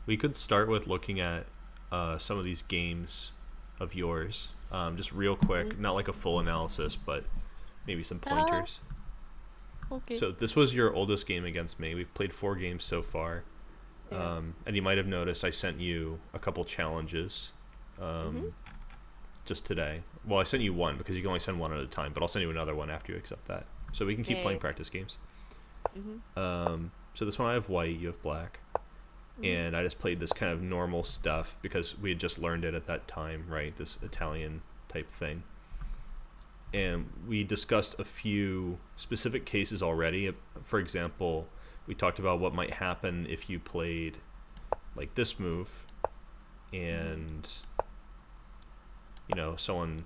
We could start with looking at some of these games of yours, just real quick, Mm. not like a full analysis, but maybe some Ah, pointers. okay. So this was your oldest game against me. We've played 4 games so far, Yeah. and you might have noticed I sent you a couple challenges Mhm. just today. Well, I sent you one because you can only send one at a time, but I'll send you another one after you accept that, so we can keep Yeah. playing Yeah. practice games. Mhm. So this one I have white, you have black, Mhm. and I just played this kind of normal stuff because we had just learned it at that time, right? This Italian type thing. And we discussed a few specific cases already. For example, we talked about what might happen if you played like this move Mhm. and someone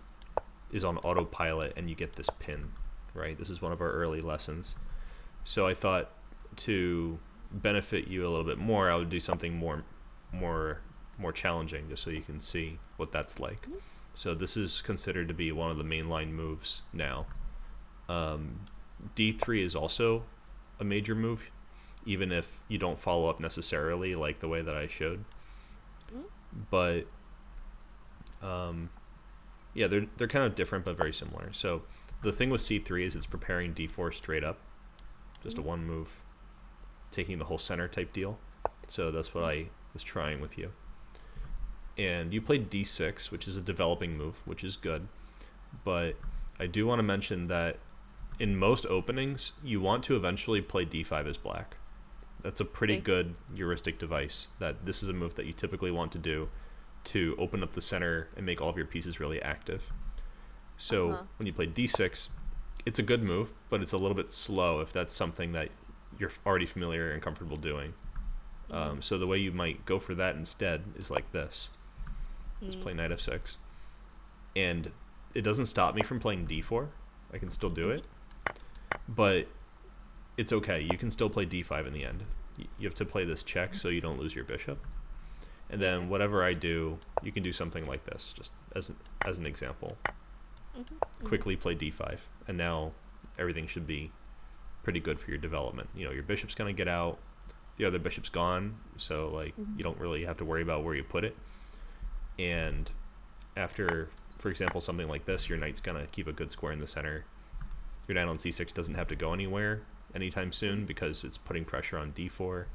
is on autopilot and you get this pin, right? This is one of our early lessons. So I thought to benefit you a little bit more, I would do something more more challenging just so you can see what that's like. Mhm. So this is considered to be one of the mainline moves now. D3 is also a major move, even if you don't follow up necessarily like the way that I showed. Mhm. But yeah, they're kind of different but very similar. So the thing with C3 is it's preparing D4 straight up, just a Mhm. one move, taking the whole center type deal. So that's what Mhm. I was trying with you. And you played D6, which is a developing move, which is good. But I do want to mention that in most openings, you want to eventually play D5 as black. That's a pretty Okay. good heuristic device that this is a move that you typically want to do to open up the center and make all of your pieces really active. Uh So huh. when you play D6, it's a good move, but it's a little bit slow if that's something that you're already familiar and comfortable doing. Mhm. So the way you might go for that instead is like this. Just Mhm. play knight f6. And it doesn't stop me from playing d4. I can still do Mhm. it. But it's okay. You can still play d5 in the end. You have to play this check so you don't lose your bishop. And Yeah. then whatever I do, you can do something like this, just as an example. Mhm. Mhm. Quickly play d5. And now everything should be pretty good for your development. Your bishop's going to get out. The other bishop's gone. So, like, Mhm. you don't really have to worry about where you put it. And after, for example, something like this, your knight's going to keep a good square in the center. Your knight on c6 doesn't have to go anywhere anytime soon Mhm. because it's putting pressure on d4.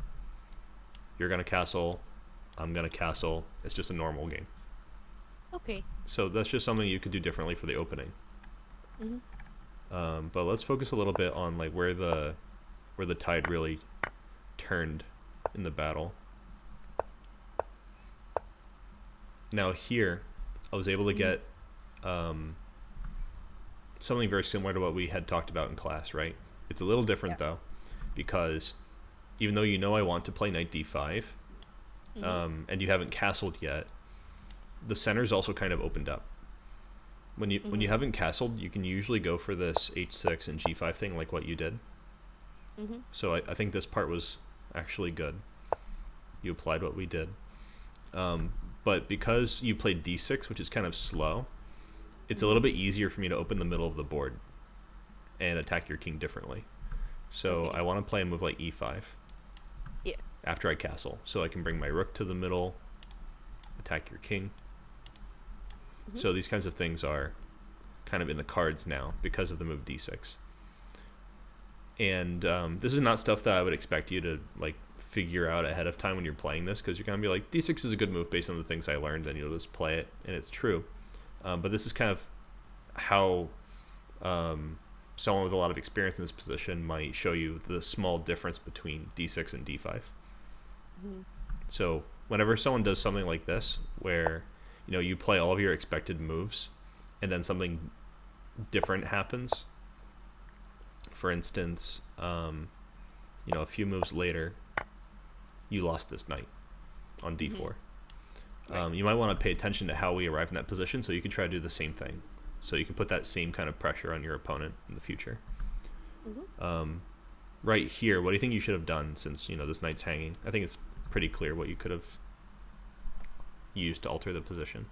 You're going to castle. I'm going to castle. It's just a normal game. Okay. So that's just something you could do differently for the opening. Mhm. But let's focus a little bit on like where the tide really turned in the battle. Now here, I was able to Mhm. get something very similar to what we had talked about in class, right? It's a little Yeah. different though, because even though I want to play knight d5, Mhm. and you haven't castled yet, the center's also kind of opened up. When you Mhm. haven't castled, you can usually go for this h6 and g5 thing like what you did. Mhm. So I think this part was actually good. You applied what we did. But because you played d6, which is kind of slow, it's a Mhm. little bit easier for me to open the middle of the board and attack your king differently. So Okay. I want to play a move like e5 Yeah. after I castle, so I can bring my rook to the middle, attack your king. Mhm. So these kinds of things are kind of in the cards now because of the move d6. And this is not stuff that I would expect you to like figure out ahead of time when you're playing this, because you're gonna be like, d6 is a good move based on the things I learned, and you'll just play it, and it's true. But this is kind of how someone with a lot of experience in this position might show you the small difference between d6 and d5. Mhm. So whenever someone does something like this, where you play all of your expected moves, and then something different happens. For instance, a few moves later, you lost this knight on Mhm. d4. Right. You might want to pay attention to how we arrived in that position, so you can try to do the same thing. So you can put that same kind of pressure on your opponent in the future. Mhm. Right here, what do you think you should have done since this knight's hanging? I think it's pretty clear what you could have used to alter the position.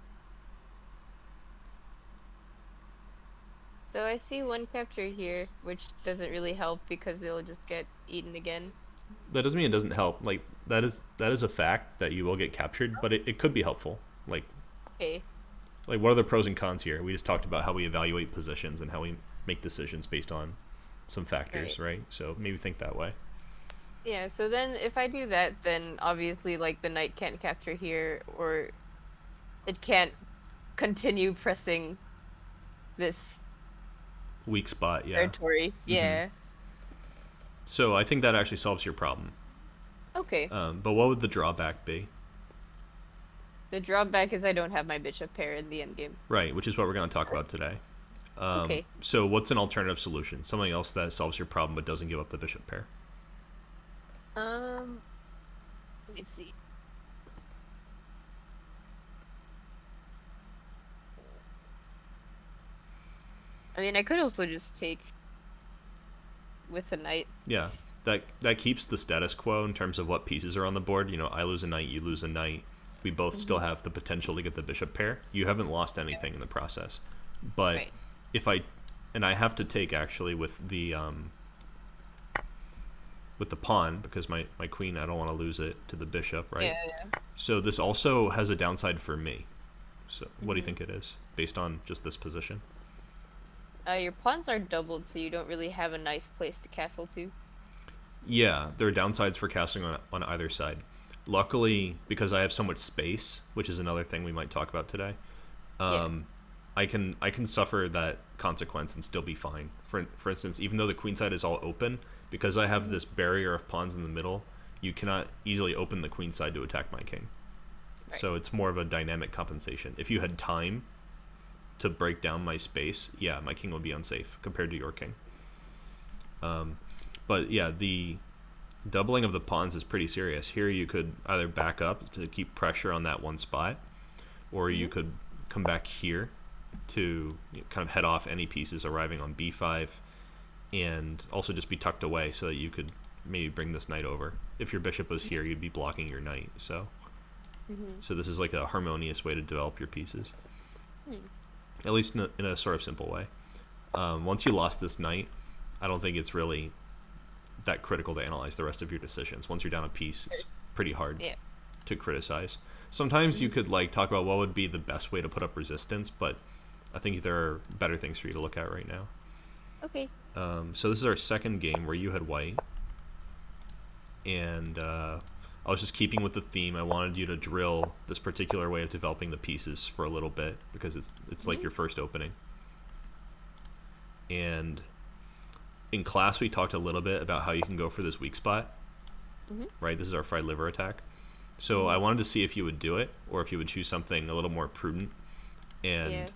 So I see one capture here, which doesn't really help because it'll just get eaten again. that doesn't mean it doesn't help. Like that is a fact that you will get captured, but it could be helpful. Okay. Like what are the pros and cons here? We just talked about how we evaluate positions and how we make decisions based on some factors, right? So maybe think that way. Yeah, so then if I do that, then obviously like the knight can't capture here, or it can't continue pressing this Weak spot, yeah. territory. hmm Yeah. So I think that actually solves your problem. Okay. But what would the drawback be? The drawback is I don't have my bishop pair in the endgame. Right, which is what we're going to talk about today. Okay. So what's an alternative solution? Something else that solves your problem but doesn't give up the bishop pair. Um, let me see. I mean, I could also just take with the knight. Yeah, that keeps the status quo in terms of what pieces are on the board. You know, I lose a knight, you lose a knight. We both still have the potential to get the bishop pair. You haven't lost anything in the process. But Right. if I and I have to take actually with the pawn because my queen, I don't want to lose it to the bishop, right? Yeah. So this also has a downside for me. So what do you think it is based on just this position? Your pawns are doubled, so you don't really have a nice place to castle to. Yeah, there are downsides for casting on either side. Luckily, because I have so much space, which is another thing we might talk about today, Yeah. I can suffer that consequence and still be fine. For instance, even though the queen side is all open, because I have this barrier of pawns in the middle, you cannot easily open the queen side to attack my king. Right. So it's more of a dynamic compensation. If you had time to break down my space, yeah, my king would be unsafe compared to your king. But yeah, the doubling of the pawns is pretty serious. Here you could either back up to keep pressure on that one spot, or you could come back here to kind of head off any pieces arriving on b5, and also just be tucked away so that you could maybe bring this knight over. If your bishop was here, you'd be blocking your knight. So this is like a harmonious way to develop your pieces, at least in a sort of simple way. Once you lost this knight, I don't think it's really that critical to analyze the rest of your decisions. Once you're down a piece, it's pretty hard to criticize. Sometimes you could like talk about what would be the best way to put up resistance, but I think there are better things for you to look at right now. Okay. So this is our second game where you had white, and I was just keeping with the theme. I wanted you to drill this particular way of developing the pieces for a little bit because it's like your first opening. And in class, we talked a little bit about how you can go for this weak spot, right? This is our fried liver attack. So I wanted to see if you would do it or if you would choose something a little more prudent. And,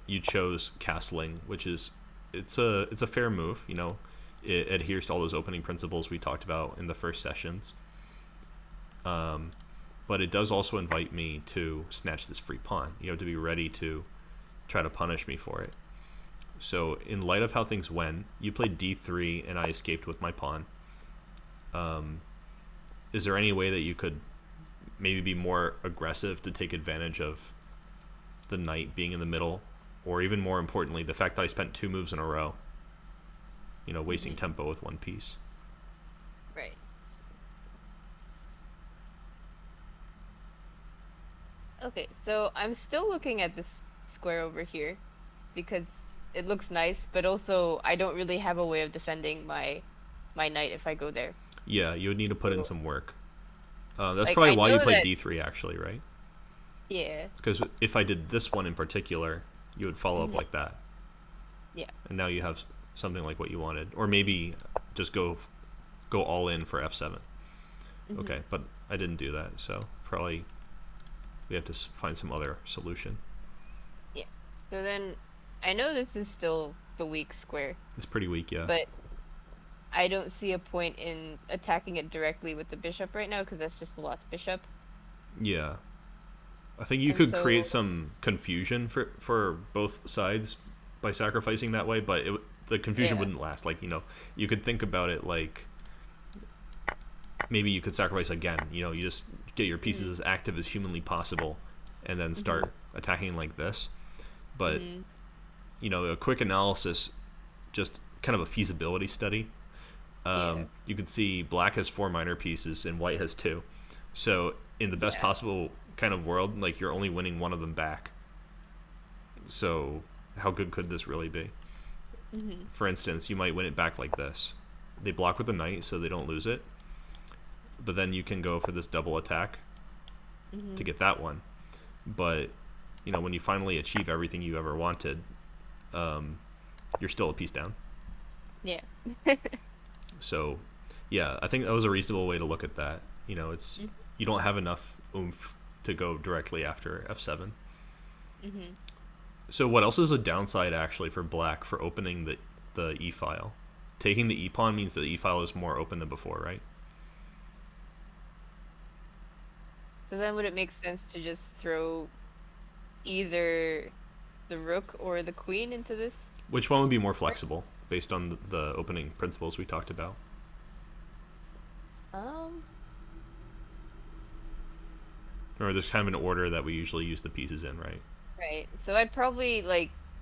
you chose castling, which is, it's a fair move. It adheres to all those opening principles we talked about in the first sessions. But it does also invite me to snatch this free pawn, to be ready to try to punish me for it. So in light of how things went, you played d3 and I escaped with my pawn. Is there any way that you could maybe be more aggressive to take advantage of the knight being in the middle, or even more importantly, the fact that I spent 2 moves in a row, wasting tempo with one piece? Right. Okay, so I'm still looking at this square over here because it looks nice, but also I don't really have a way of defending my knight if I go there. Yeah, you would need to put in some work. That's Like, probably I why you know played that, d3 actually, right? yeah, Because if I did this one in particular, you would follow up like that. yeah. And now you have something like what you wanted, or maybe just go all in for f7. Okay, but I didn't do that, so probably we have to find some other solution. Yeah. So then I know this is still the weak square, It's pretty weak, yeah. but I don't see a point in attacking it directly with the bishop right now because that's just the lost bishop. Yeah, I think you And could so, create some confusion for both sides by sacrificing that way, but the confusion yeah. wouldn't last. Like, you could think about it like maybe you could sacrifice again. You just get your pieces as active as humanly possible and then start attacking like this. But, a quick analysis, just kind of a feasibility study, Yeah. You can see black has 4 minor pieces and white has 2. So in the best Yeah. possible kind of world, like you're only winning one of them back. So how good could this really be? Mhm. For instance, you might win it back like this. They block with the knight so they don't lose it. But then you can go for this double attack to Mhm. get that one. But when you finally achieve everything you ever wanted, you're still a piece down. Yeah. So, yeah, I think that was a reasonable way to look at that. It's Mhm. you don't have enough oomph to go directly after f7. Mhm. So, what else is a downside actually for black for opening the e file? Taking the e pawn means that the e file is more open than before, right? So then would it make sense to just throw either the rook or the queen into this? Which one would be more flexible based on the opening principles we talked about? Um, Or there's kind of an order that we usually use the pieces in, right? right. So I'd probably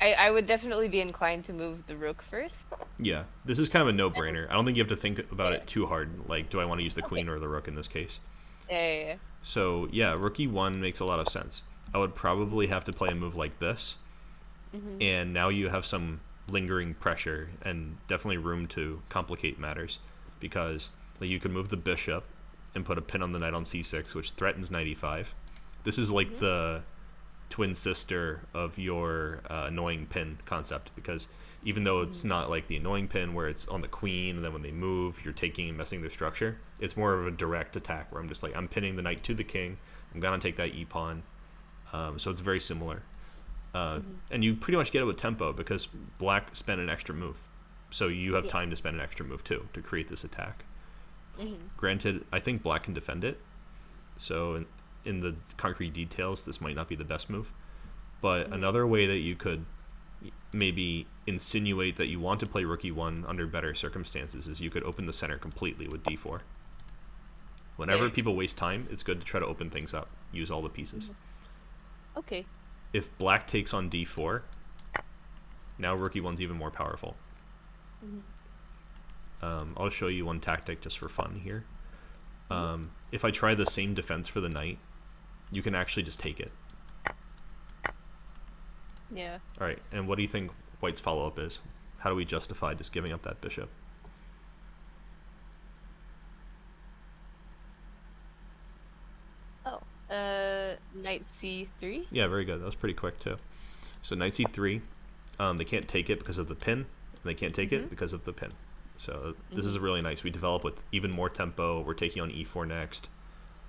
I would definitely be inclined to move the rook first. Yeah, this is kind of a no-brainer. I don't think you have to think about Yeah. it too hard. Like, do I want to use the Okay. queen or the rook in this case? Yeah. So yeah, rook e1 makes a lot of sense. I would probably have to play a move like this, Mhm. and now you have some lingering pressure and definitely room to complicate matters, because like you could move the bishop and put a pin on the knight on c6, which threatens knight e5. This is like Mhm. the twin sister of your annoying pin concept, because even though it's Mhm. not like the annoying pin where it's on the queen and then when they move you're taking and messing their structure, it's more of a direct attack where I'm just like I'm pinning the knight to the king, I'm gonna take that e pawn. So it's very similar, Mhm. and you pretty much get it with tempo because black spent an extra move, so you have Yeah. time to spend an extra move too to create this attack. Mhm. Granted, I think black can defend it, so in the concrete details this might not be the best move. But Mhm. another way that you could maybe insinuate that you want to play rook e1 under better circumstances is you could open the center completely with d4. Whenever Fair. people waste time, it's good to try to open things up, use all the pieces. Mhm. Okay. If black takes on d4, now rook e1's even more powerful. Mhm. I'll show you one tactic just for fun here. Mhm. If I try the same defense for the knight, you can actually just take it. Yeah. All right, and what do you think white's follow-up is? How do we justify just giving up that bishop? Oh. Knight c3. Yeah, very good. That was pretty quick too. So knight c3, they can't take it because of the pin, and they can't take it Mhm. because of the pin. So this is Mhm. really nice. We develop with even more tempo. We're taking on e4 next.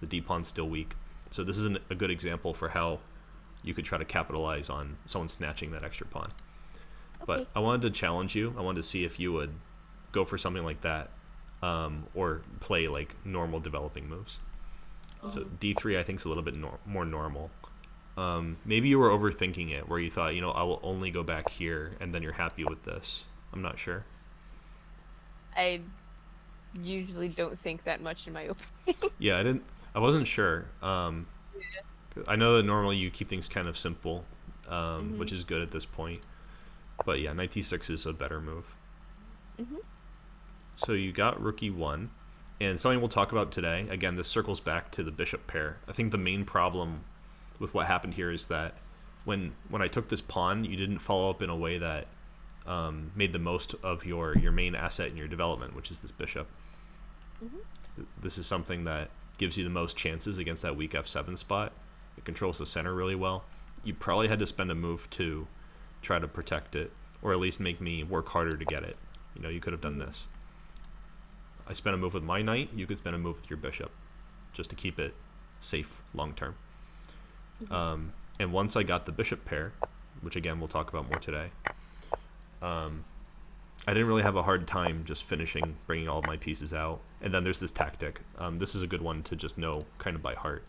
The d pawn's still weak. So this is a good example for how you could try to capitalize on someone snatching that extra pawn. But Okay. I wanted to challenge you. I wanted to see if you would go for something like that, or play like normal developing moves. So Mhm. d3 I think is a little bit more normal. Maybe you were overthinking it, where you thought, I will only go back here, and then you're happy with this. I'm not sure. I usually don't think that much in my opening. Yeah, I didn't. I wasn't sure. I know that normally you keep things kind of simple, which Mhm. is good at this point. But yeah, knight d6 is a better move. Mhm. So you got rook e1, and something we'll talk about today. Again, this circles back to the bishop pair. I think the main problem with what happened here is that when I took this pawn, you didn't follow up in a way that made the most of your main asset in your development, which is this bishop. Mhm. This is something that gives you the most chances against that weak f7 spot. It controls the center really well. You probably had to spend a move to try to protect it, or at least make me work harder to get it. You could have done Mhm. this. I spent a move with my knight. You could spend a move with your bishop, just to keep it safe long term. Mhm. And once I got the bishop pair, which again we'll talk about more today, I didn't really have a hard time just finishing, bringing all of my pieces out. And then there's this tactic. This is a good one to just know kind of by heart.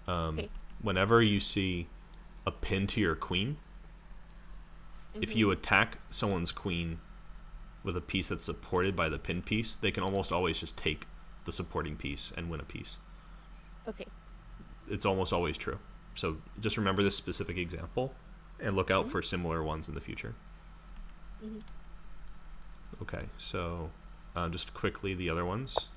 Okay. Whenever you see a pin to your queen, if you Mhm. attack someone's queen with a piece that's supported by the pin piece, they can almost always just take the supporting piece and win a piece. Okay. It's almost always true. So just remember this specific example and look out Mhm. for similar ones in the future. Mhm. Okay, so Just quickly, the other ones.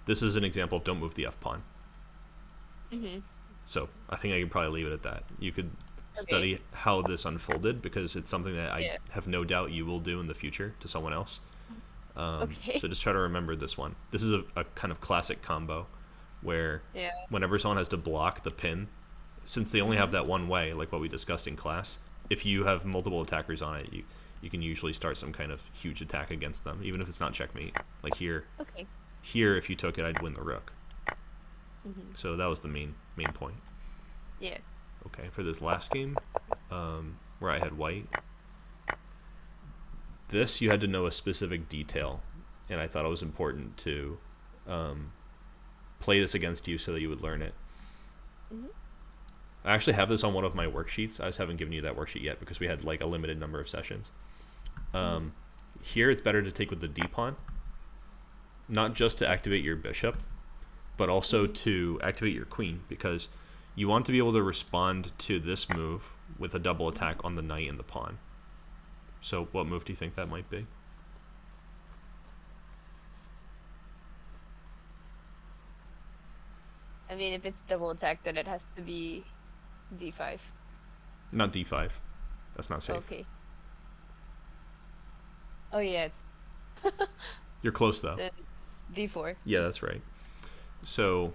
This is an example of don't move the f pawn. Mhm. So I think I could probably leave it at that. You could Okay. study how this unfolded because it's something that I Yeah. have no doubt you will do in the future to someone else. Okay. So just try to remember this one. This is a kind of classic combo where Yeah. whenever someone has to block the pin, since they only have Mhm. that one way, like what we discussed in class, if you have multiple attackers on it, you can usually start some kind of huge attack against them, even if it's not checkmate. Like Okay. here, if you took it, I'd win the rook. Mhm. So that was the main point. Yeah. Okay, for this last game, where I had white, this you had to know a specific detail, and I thought it was important to play this against you so that you would learn it. Mhm. I actually have this on one of my worksheets. I just haven't given you that worksheet yet because we had like a limited number of sessions. Mhm. Here, it's better to take with the d pawn, not just to activate your bishop, but also Mhm. to activate your queen, because you want to be able to respond to this move with a double attack on the knight and the pawn. So what move do you think that might be? I mean, if it's double attack, then it has to be d5. Not d5. That's not safe. Okay. Oh yeah, it's You're close though. then d4. Yeah, that's right. So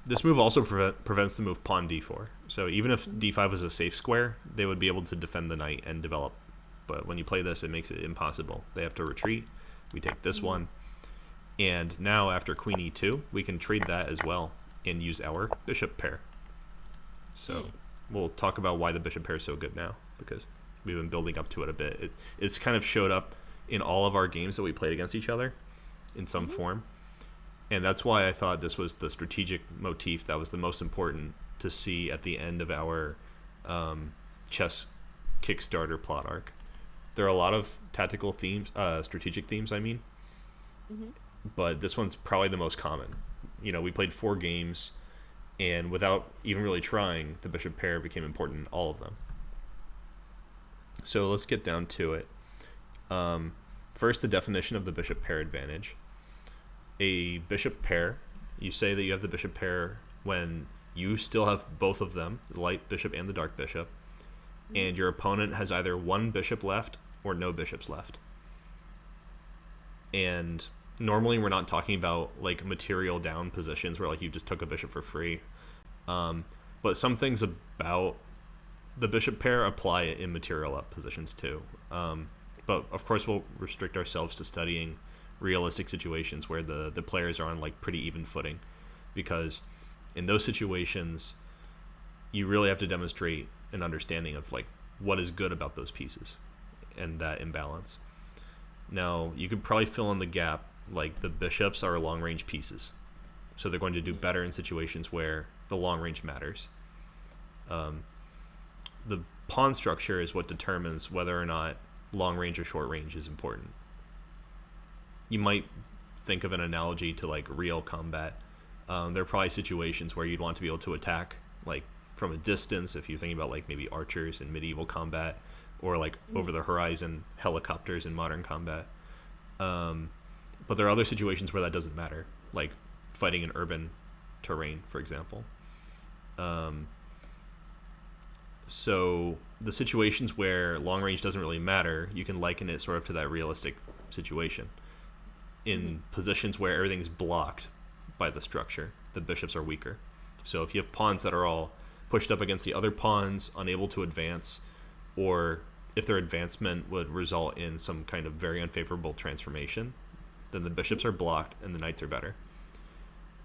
this move also prevents the move pawn d4. So even if Mhm. d5 was a safe square, they would be able to defend the knight and develop. But when you play this, it makes it impossible. They have to retreat. We take this Mhm. one. And now after queen e2, we can trade that as well and use our bishop pair. So Mm. we'll talk about why the bishop pair is so good now, because we've been building up to it a bit. It's kind of showed up in all of our games that we played against each other in some Mhm. form. And that's why I thought this was the strategic motif that was the most important to see at the end of our chess Kickstarter plot arc. There are a lot of tactical themes, strategic themes, I mean, Mhm. but this one's probably the most common. You know, we played 4 games, and without even really trying, the bishop pair became important in all of them. So let's get down to it. First, the definition of the bishop pair advantage. A bishop pair, you say that you have the bishop pair when you still have both of them, the light bishop and the dark bishop, Mhm. and your opponent has either one bishop left or no bishops left. And normally we're not talking about like material down positions where like you just took a bishop for free. But some things about the bishop pair apply in material up positions too. But of course we'll restrict ourselves to studying realistic situations where the players are on like pretty even footing, because in those situations you really have to demonstrate an understanding of like what is good about those pieces and that imbalance. Now you could probably fill in the gap, like the bishops are long range pieces, so they're going to do better in situations where the long range matters. The pawn structure is what determines whether or not long range or short range is important. You might think of an analogy to like real combat. There are probably situations where you'd want to be able to attack like from a distance, if you're thinking about like maybe archers in medieval combat, or like over Mhm. the horizon helicopters in modern combat. But there are other situations where that doesn't matter, like fighting in urban terrain, for example. So the situations where long range doesn't really matter, you can liken it sort of to that realistic situation. Mhm. In positions where everything's blocked by the structure, the bishops are weaker. So if you have pawns that are all pushed up against the other pawns, unable to advance, or if their advancement would result in some kind of very unfavorable transformation, then the bishops are blocked and the knights are better.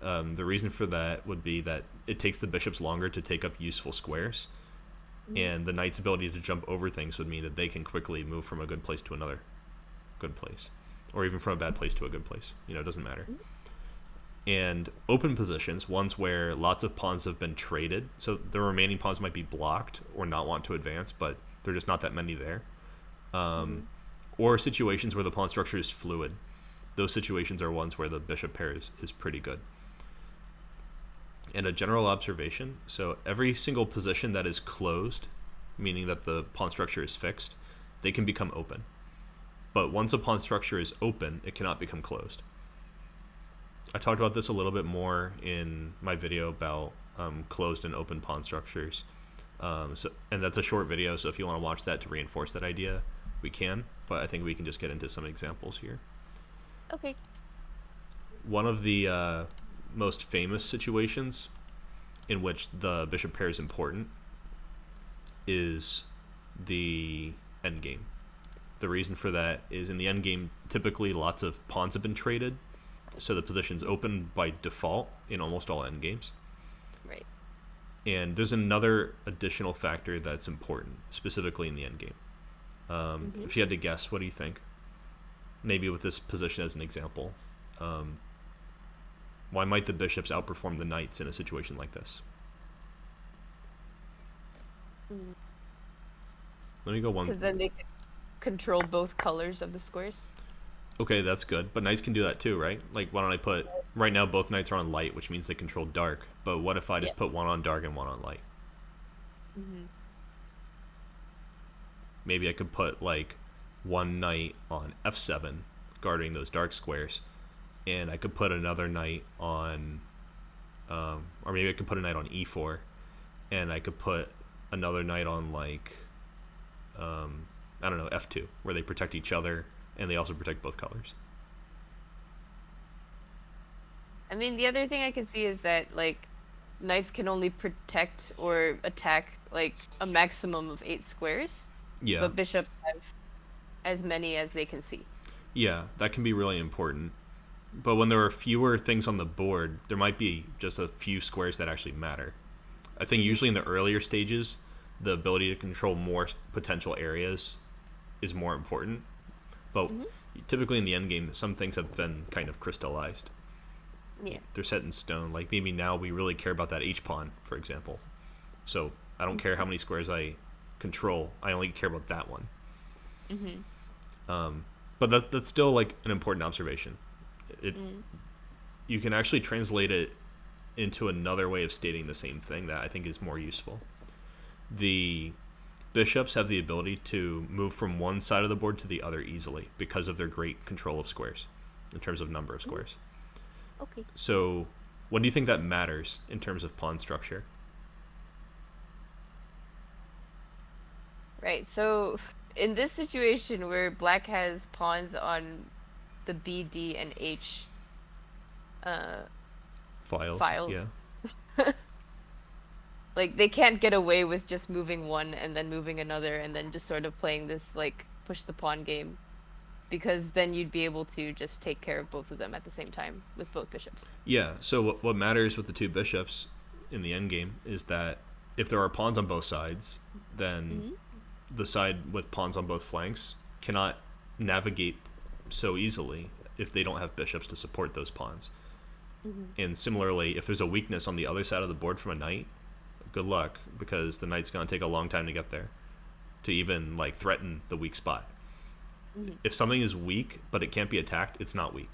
The reason for that would be that it takes the bishops longer to take up useful squares, Mhm. and the knight's ability to jump over things would mean that they can quickly move from a good place to another good place, or even from a bad place to a good place. You know, it doesn't matter. Mhm. And open positions, ones where lots of pawns have been traded, so the remaining pawns might be blocked or not want to advance, but there are just not that many there. Mhm. Or situations where the pawn structure is fluid. Those situations are ones where the bishop pair is pretty good. And a general observation, so every single position that is closed meaning that the pawn structure is fixed, they can become open. But once a pawn structure is open, it cannot become closed. I talked about this a little bit more in my video about closed and open pawn structures. And that's a short video, so if you want to watch that to reinforce that idea, we can. But I think we can just get into some examples here. Okay. One of the most famous situations in which the bishop pair is important is the endgame. The reason for that is in the endgame, typically lots of pawns have been traded, so the position's open by default in almost all endgames. Right. And there's another additional factor that's important, specifically in the endgame. If you had to guess, what do you think? Maybe with this position as an example. Why might the bishops outperform the knights in a situation like this? Let me go one. Because then they can control both colors of the squares. Okay, that's good. But knights can do that too, right? Like, why don't I put... Right now, both knights are on light, which means they control dark. But what if I just put one on dark and one on light? Maybe I could put, like, one knight on f7, guarding those dark squares. And I could put another knight on... or maybe I could put a knight on e4. And I could put another knight on, like... I don't know, f2, where they protect each other, and they also protect both colors. I mean, the other thing I can see is that, like, knights can only protect or attack, like, a maximum of 8 squares. Yeah. But bishops have as many as they can see. Yeah, that can be really important. But when there are fewer things on the board, there might be just a few squares that actually matter. I think usually in the earlier stages, the ability to control more potential areas is more important. But typically in the endgame, some things have been kind of crystallized. Yeah. They're set in stone. Like maybe now we really care about that h-pawn, for example. So I don't care how many squares I control. I only care about that one. But that's still like an important observation. You can actually translate it into another way of stating the same thing that I think is more useful. The bishops have the ability to move from one side of the board to the other easily because of their great control of squares in terms of number of squares. Okay. So what do you think that matters in terms of pawn structure? Right, so in this situation where black has pawns on the B, D, and H Files. Yeah. like they can't get away with just moving one and then moving another and then just sort of playing this like push the pawn game, because then you'd be able to just take care of both of them at the same time with both bishops. Yeah, so what matters with the two bishops in the endgame is that if there are pawns on both sides, then the side with pawns on both flanks cannot navigate so easily if they don't have bishops to support those pawns. And similarly, if there's a weakness on the other side of the board from a knight, good luck, because the knight's going to take a long time to get there to even like threaten the weak spot. If something is weak but it can't be attacked, it's not weak.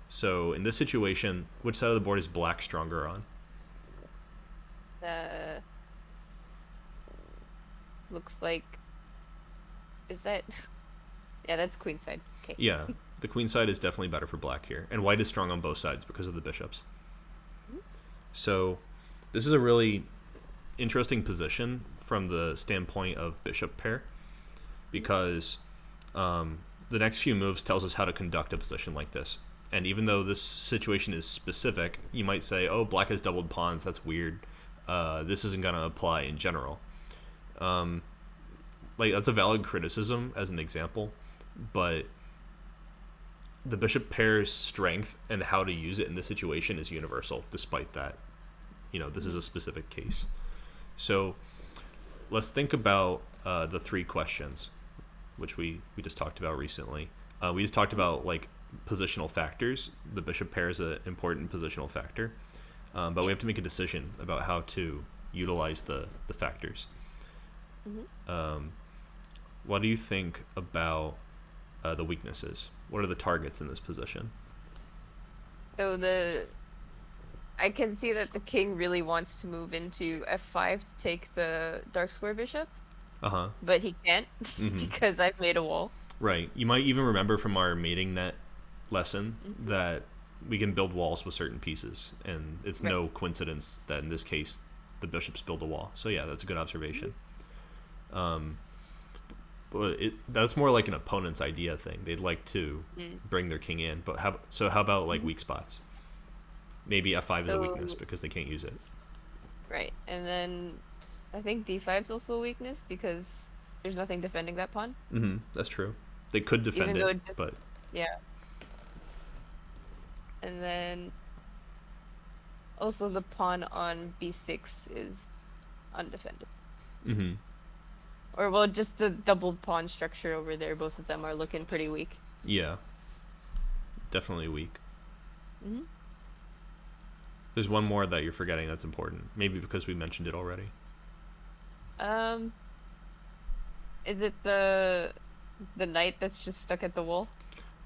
So in this situation, which side of the board is black stronger on? Looks like, is that yeah, that's queen side. Okay. Yeah, the queen side is definitely better for black here, and white is strong on both sides because of the bishops. So this is a really interesting position from the standpoint of bishop pair, because the next few moves tells us how to conduct a position like this. And even though this situation is specific, you might say, oh, black has doubled pawns, that's weird. This isn't going to apply in general. Like that's a valid criticism as an example, but the bishop pair's strength and how to use it in this situation is universal, despite that, this is a specific case. So let's think about the 3 questions, which we just talked about recently. We just talked about like positional factors. The bishop pair is an important positional factor, but we have to make a decision about how to utilize the factors. What do you think about the weaknesses? What are the targets in this position? So I can see that the king really wants to move into f5 to take the dark square bishop, Uh-huh. but he can't Mm-hmm. because I've made a wall. Right. You might even remember from our mating net lesson Mhm. that we can build walls with certain pieces, and it's Right. no coincidence that in this case the bishops build a wall. So yeah, that's a good Mhm. observation. Um, but that's more like an opponent's idea thing. They'd like to Mm. bring their king in, but how about like Mhm. weak spots? Maybe f5 is a weakness So, because they can't use it. right. And then I think d5 is also a weakness because there's nothing defending that pawn. Mm-hmm. That's true. They could defend Even though it, it just, but yeah. And then also the pawn on b6 is undefended. mm-hmm. Or, well, just the double pawn structure over there, both of them are looking pretty weak. Yeah, definitely weak. Hmm. There's one more that you're forgetting that's important. Maybe because we mentioned it already. Um, is it the knight that's just stuck at the wall?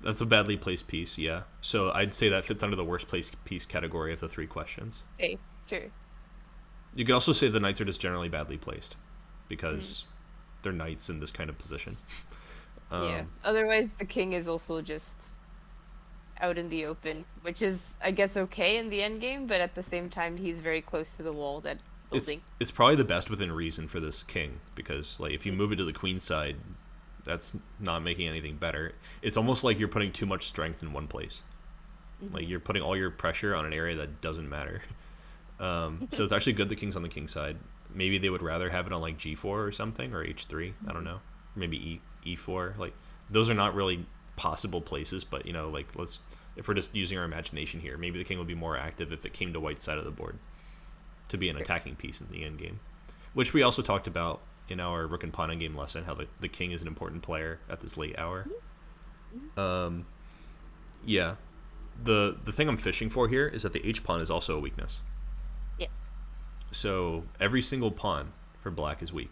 That's a badly placed piece, yeah. So I'd say that fits under the worst placed piece category of the three questions. Okay, sure. You could also say the knights are just generally badly placed Mm, because they're knights in this kind of position. yeah. Um, Otherwise, the king is also just out in the open, which is, I guess, okay in the end game, but at the same time, he's very close to the wall that it's building. it's probably the best within reason for this king because like if you Mm, move it to the queen side, that's not making anything better. It's almost like you're putting too much strength in one place. Like mm-hmm. you're putting all your pressure on an area that doesn't matter. So it's actually good the king's on the king side. Maybe they would rather have it on like g4 or something or h3. I don't know. Or maybe e4. Like those are not really possible places, but you know, like let's if we're just using our imagination here, maybe the king would be more active if it came to white side of the board to be an Sure. attacking piece in the end game, which we also talked about in our rook and pawn endgame lesson. How the king is an important player at this late hour. Mhm. Um, yeah, the thing I'm fishing for here is that the h pawn is also a weakness. Yeah, So every single pawn for black is weak.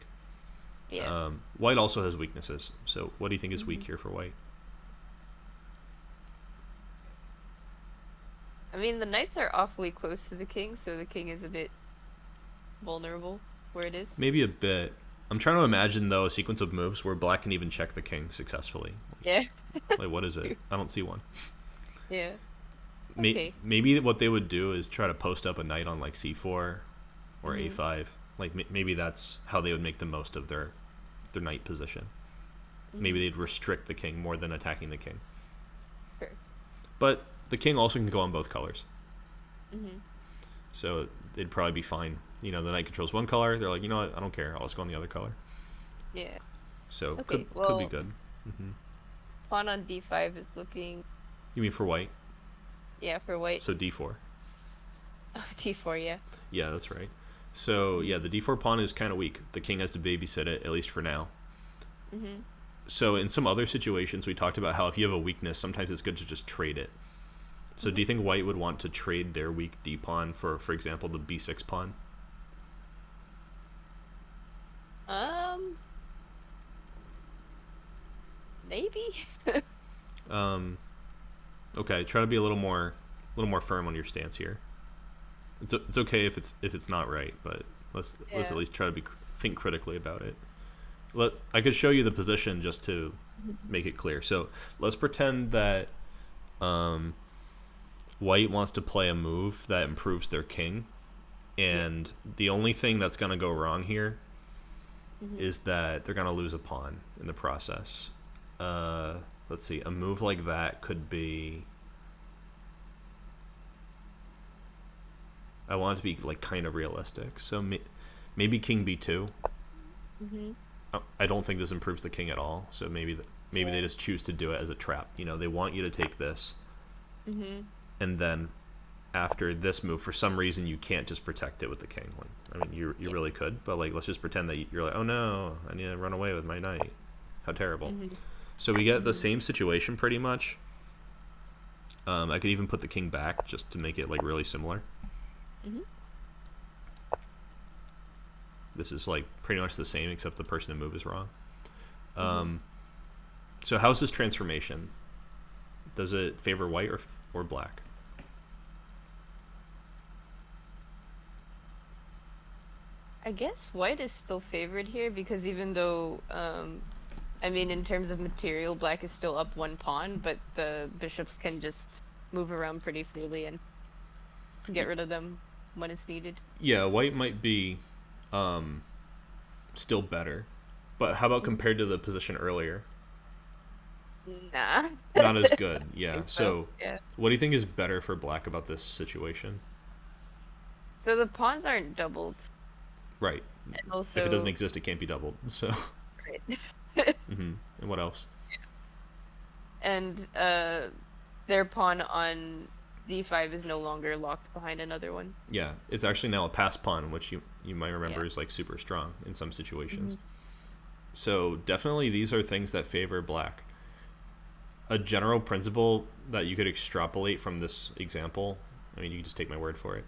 yeah. White also has weaknesses. So what do you think is weak Hmm. here for white? I mean, the knights are awfully close to the king, so the king is a bit vulnerable where it is. Maybe a bit. I'm trying to imagine though a sequence of moves where black can even check the king successfully. Yeah. Like what is it? I don't see one. Yeah. Okay. Maybe what they would do is try to post up a knight on like c4 or Hmm. a5. Like maybe that's how they would make the most of their knight position. Maybe Hmm. they'd restrict the king more than attacking the king. Sure. But the king also can go on both colors. Hmm. So they'd probably be fine. You know, the knight controls one color. They're like, you know what? I don't care. I'll just go on the other color. Yeah. So Okay. could be Well, good. Hmm. pawn on d5 is looking, You mean for white? yeah, for white. So d4. Oh, d4, yeah. Yeah, that's right. So yeah, Hmm. the d4 pawn is kind of weak. The king has to babysit it at least for now. Hmm. So in some other situations, we talked about how if you have a weakness, sometimes it's good to just trade it. So do Hmm. you think white would want to trade their weak d pawn for example, the b6 pawn? Um, maybe. Um, okay, try to be a little more firm on your stance here. It's okay if it's not right, but let's at Yeah. least try to think critically about it. I could show you the position just to make it clear. So let's pretend that um, white wants to play a move that improves their king, Yeah. and the only thing that's gonna go wrong here Hmm. is that they're gonna lose a pawn in the process. Uh, let's see, a move like that could be. I want it to be like kind of realistic. So maybe king b2. Hmm. I don't think this improves the king at all. So maybe Yeah. they just choose to do it as a trap. You know, they want you to take this, Hmm. and then after this move, for some reason, you can't just protect it with the king. Like, I mean, you Yeah. really could, but like, let's just pretend that you're like, oh no, I need to run away with my knight. How terrible. Hmm. So we get the Hmm. same situation pretty much. I could even put the king back just to make it like really similar. Hmm. This is like pretty much the same, except the person to move is wrong. Hmm. Um, so how's this transformation? Does it favor white or black? I guess white is still favored here because even though, I mean, in terms of material, black is still up one pawn, but the bishops can just move around pretty freely and get rid of them when it's needed. Yeah, white might be still better, but how about Mhm. compared to the position earlier? Nah. Not as good. I Yeah. think so. So, Yeah. what do you think is better for black about this situation? So the pawns aren't doubled, Right. and If it doesn't also, exist, it can't be doubled. So, right. and what else? And their pawn on d5 is no longer locked behind another one. Yeah, it's actually now a pass pawn, which you might remember Yeah. is like super strong in some Hmm. situations. So definitely these are things that favor black. A general principle that you could extrapolate from this example. I mean, you can just take my word for it.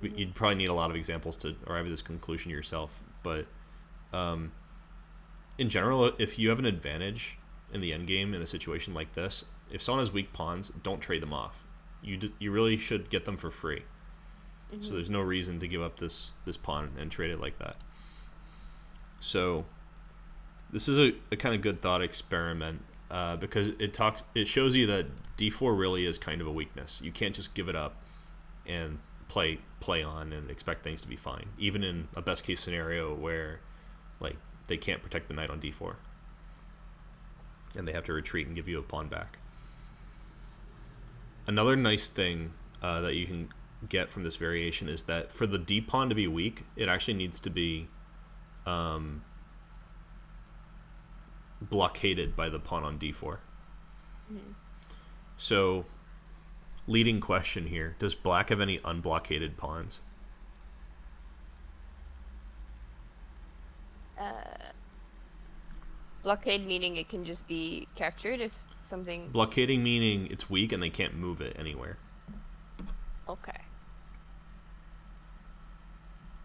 Hmm. You'd probably need a lot of examples to arrive at this conclusion yourself. But in general, if you have an advantage in the endgame in a situation like this, if someone has weak pawns, don't trade them off. You really should get them for free. So Hmm. there's no reason to give up this pawn and trade it like that. So this is a kind of good thought experiment because it shows you that d4 really is kind of a weakness. You can't just give it up and play on and expect things to be fine, even in a best case scenario where like they can't protect the knight on d4 and they have to retreat and give you a pawn back. Another nice thing that you can get from this variation is that for the d pawn to be weak, it actually needs to be um, blockaded by the pawn on d4. Hmm. So, leading question here: does black have any unblockaded pawns? Uh, Blockade meaning it can just be captured if something. Blockading meaning it's weak and they can't move it anywhere. Okay.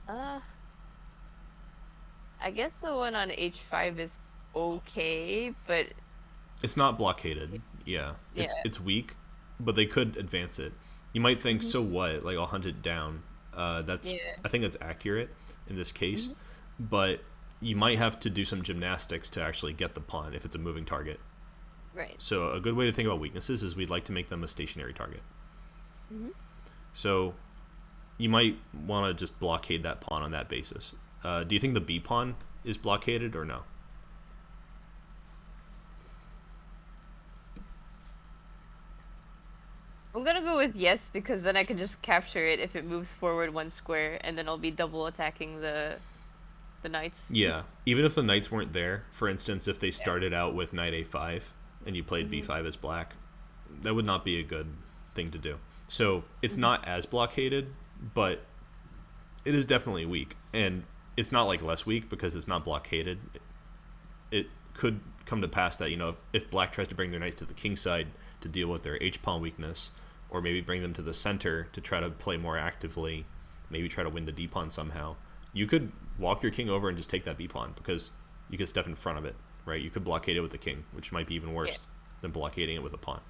Uh, I guess the one on h5 is okay, but It's not blockaded. Yeah, yeah. it's weak, but they could advance it. You might think, Hmm. so what? Like I'll hunt it down. That's Yeah. I think that's accurate in this case, Hmm. but you might have to do some gymnastics to actually get the pawn if it's a moving target. Right. So a good way to think about weaknesses is we'd like to make them a stationary target. Hmm. So you might want to just blockade that pawn on that basis. Do you think the b pawn is blockaded or no? I'm gonna go with yes because then I can just capture it if it moves forward one square, and then I'll be double attacking the knights. Yeah, even if the knights weren't there, for instance, if they Yeah. started out with knight a5 and you played Hmm. b5 as black, that would not be a good thing to do. So it's Hmm. not as blockaded, but it is definitely weak. And it's not like less weak because it's not blockaded. It could come to pass that, if black tries to bring their knights to the king side to deal with their h-pawn weakness, or maybe bring them to the center to try to play more actively, maybe try to win the d-pawn somehow, you could walk your king over and just take that b-pawn because you could step in front of it, right? You could blockade it with the king, which might be even Yeah. worse than blockading it with a pawn.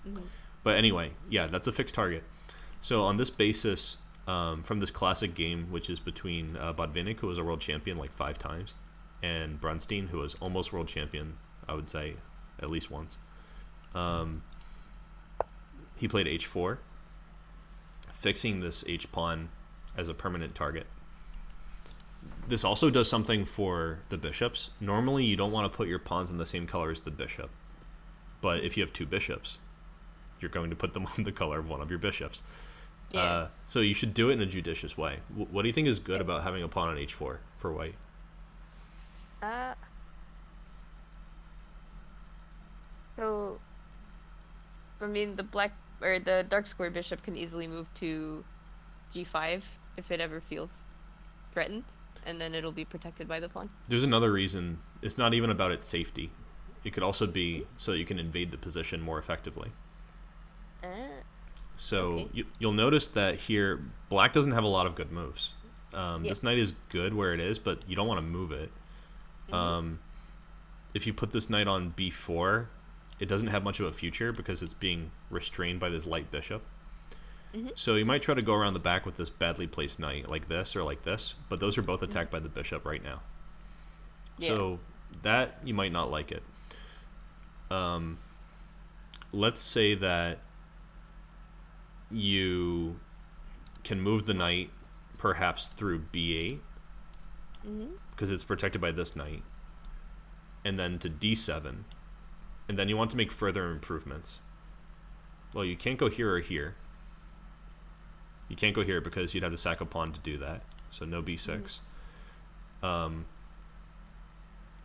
Hmm. But anyway, yeah, that's a fixed target. So on this basis, from this classic game, which is between Botvinnik, who was a world champion like 5 times, and Brunstein, who was almost world champion, I would say at least once. He played h4, fixing this h pawn as a permanent target. This also does something for the bishops. Normally, you don't want to put your pawns in the same color as the bishop, but if you have 2 bishops, you're going to put them on the color of one of your bishops. Yeah. So you should do it in a judicious way. What do you think is good about having a pawn on h4 for white? Uh, so I mean, the black or the dark square bishop can easily move to g5 if it ever feels threatened, and then it'll be protected by the pawn. There's another reason. It's not even about its safety. It could also be so you can invade the position more effectively. Uh, So okay. you'll notice that here, black doesn't have a lot of good moves. Yeah. This knight is good where it is, but you don't want to move it. Hmm. If you put this knight on b4, it doesn't have much of a future because it's being restrained by this light bishop. Mhm. So you might try to go around the back with this badly placed knight, like this or like this, but those are both Mhm. attacked by the bishop right now. Yeah. So that, you might not like it. Um, let's say that you can move the knight perhaps through b8 Mhm. because it's protected by this knight, and then to d7, and then you want to make further improvements. Well, you can't go here or here. You can't go here because you'd have to sack a pawn to do that, so no b6. Um,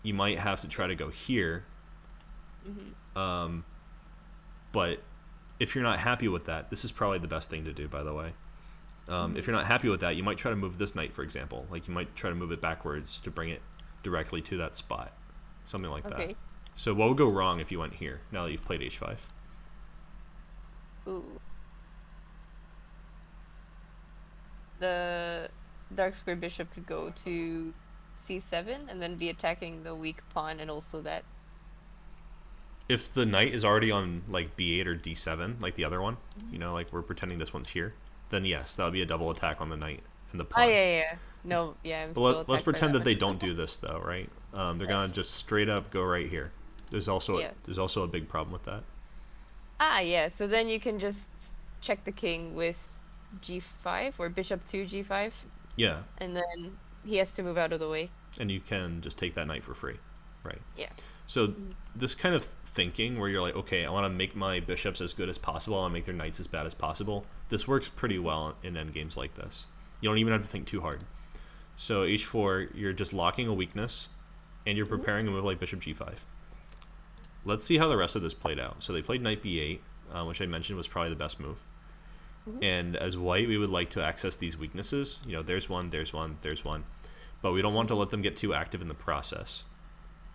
you might have to try to go here, but if you're not happy with that, this is probably the best thing to do, by the way. If you're not happy with that, you might try to move this knight, for example. Like, you might try to move it backwards to bring it directly to that spot. Something like that. Okay. So what would go wrong if you went here, now that you've played h5? Ooh. The dark square bishop could go to c7 and then be attacking the weak pawn and also that. If the knight is already on, like, b8 or d7, like the other one, like we're pretending this one's here, then yes, that would be a double attack on the knight and the Ah, pawn. yeah. No, yeah, I'm But still let's attacked by pretend that that they one. don't do this, though, right? They're gonna just straight up go right here. There's also Yeah. there's also a big problem with that. Ah, yeah. So then you can just check the king with g5 or bishop to g5, Yeah, and then he has to move out of the way. and you can just take that knight for free, right? Yeah. So this kind of thinking where you're like, okay, I want to make my bishops as good as possible, I want to make their knights as bad as possible, this works pretty well in endgames like this. You don't even have to think too hard. So h4, you're just locking a weakness, and you're preparing a move like bishop g5. Let's see how the rest of this played out. So they played knight b8, which I mentioned was probably the best move. And as white, we would like to access these weaknesses. There's one, there's one, there's one. But we don't want to let them get too active in the process.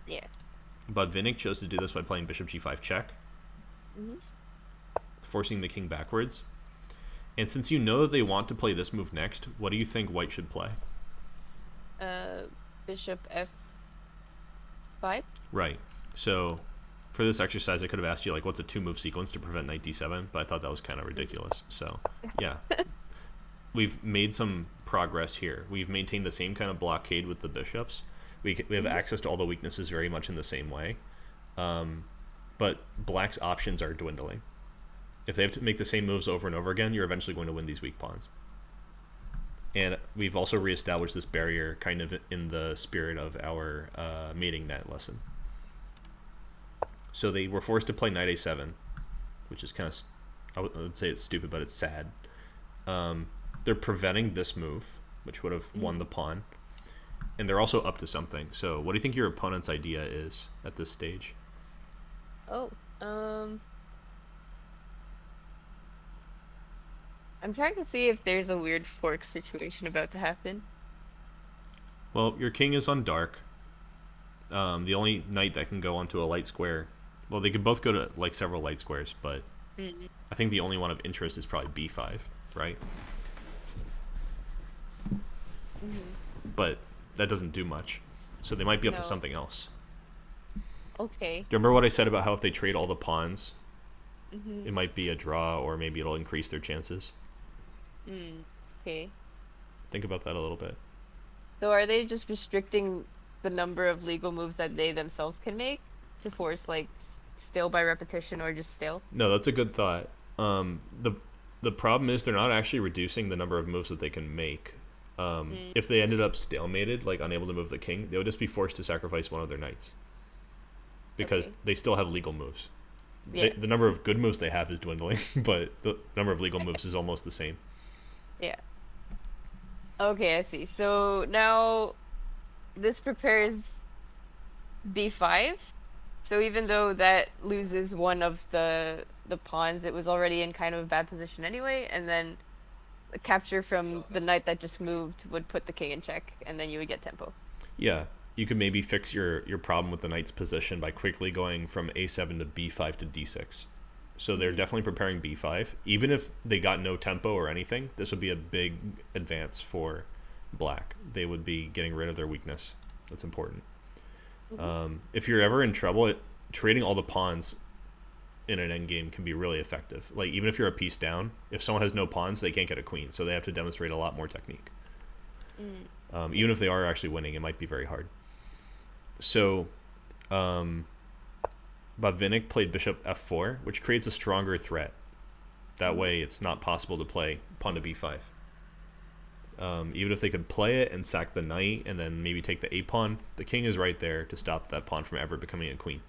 Yeah. But Vinnick chose to do this by playing bishop g5 check, forcing the king backwards. And since you know that they want to play this move next, what do you think white should play? Bishop f5. Right. So for this exercise, I could have asked you, like, what's a two-move sequence to prevent knight d7, but I thought that was kind of ridiculous. So, yeah. We've made some progress here. We've maintained the same kind of blockade with the bishops. We have access to all the weaknesses very much in the same way. But black's options are dwindling. If they have to make the same moves over and over again, you're eventually going to win these weak pawns. And we've also reestablished this barrier kind of in the spirit of our mating net lesson. So they were forced to play knight a7, which is kind of, I would say it's stupid, but it's sad. They're preventing this move, which would have won the pawn. And they're also up to something. So what do you think your opponent's idea is at this stage? Oh, I'm trying to see if there's a weird fork situation about to happen. Well, your king is on dark. The only knight that can go onto a light square, well, they could both go to like several light squares, but I think the only one of interest is probably b5, right? But that doesn't do much, so they might be up to something else. Okay. Do you remember what I said about how if they trade all the pawns, it might be a draw, or maybe it'll increase their chances? Okay. Think about that a little bit. So are they just restricting the number of legal moves that they themselves can make to force like still by repetition or just still? No, that's a good thought. The problem is they're not actually reducing the number of moves that they can make. If they ended up stalemated, like unable to move the king, they would just be forced to sacrifice one of their knights because they still have legal moves. Yeah. The number of good moves they have is dwindling, but the number of legal moves is almost the same. Yeah. Okay, I see. So now this prepares b5. So even though that loses one of the pawns, it was already in kind of a bad position anyway, and then the capture from the knight that just moved would put the king in check, and then you would get tempo. Yeah, you could maybe fix your problem with the knight's position by quickly going from a7 to b5 to d6. So they're definitely preparing b5. Even if they got no tempo or anything, this would be a big advance for black. They would be getting rid of their weakness. That's important. If you're ever in trouble, trading all the pawns in an endgame can be really effective. Like, even if you're a piece down, if someone has no pawns, they can't get a queen, so they have to demonstrate a lot more technique. Even if they are actually winning, it might be very hard. So, Botvinnik played bishop f4, which creates a stronger threat. That way, it's not possible to play pawn to b5. Even if they could play it and sack the knight and then maybe take the a pawn, the king is right there to stop that pawn from ever becoming a queen.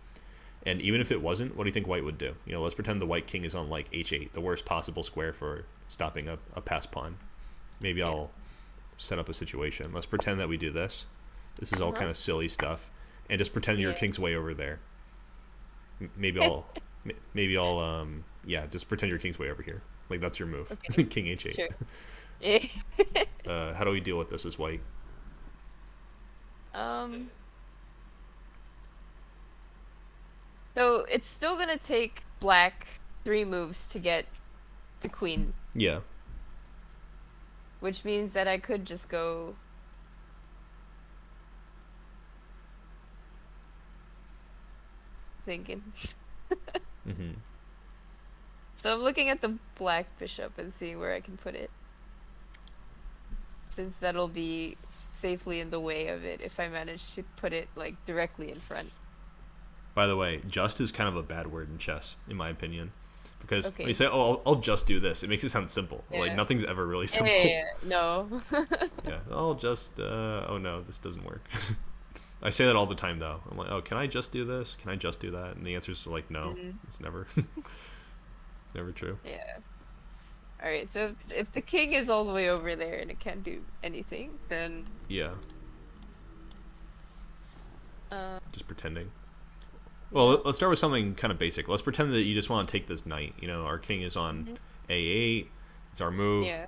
And even if it wasn't, what do you think white would do? You know, let's pretend the white king is on like h8, the worst possible square for stopping a passed pawn. Maybe I'll set up a situation. Let's pretend that we do this. This is all kind of silly stuff, and just pretend your king's way over there. Maybe I'll just pretend your king's way over here. Like, that's your move. Okay. King h8. Sure. How do we deal with this as white? So it's still gonna take black 3 moves to get to queen. Yeah. Which means that I could just go thinking. So I'm looking at the black bishop and seeing where I can put it, since that'll be safely in the way of it if I manage to put it like directly in front. By the way, just is kind of a bad word in chess, in my opinion, because when you say, "Oh, I'll just do this," it makes it sound simple. Yeah. Like, nothing's ever really simple. No. Yeah, I'll just. Oh no, this doesn't work. I say that all the time, though. I'm like, "Oh, can I just do this? Can I just do that?" And the answer is like, "No, it's never, never true." Yeah. All right. So if the king is all the way over there and it can't do anything, then yeah. Just pretending. Well, let's start with something kind of basic. Let's pretend that you just want to take this knight. You know, our king is on a8. It's our move. Yeah.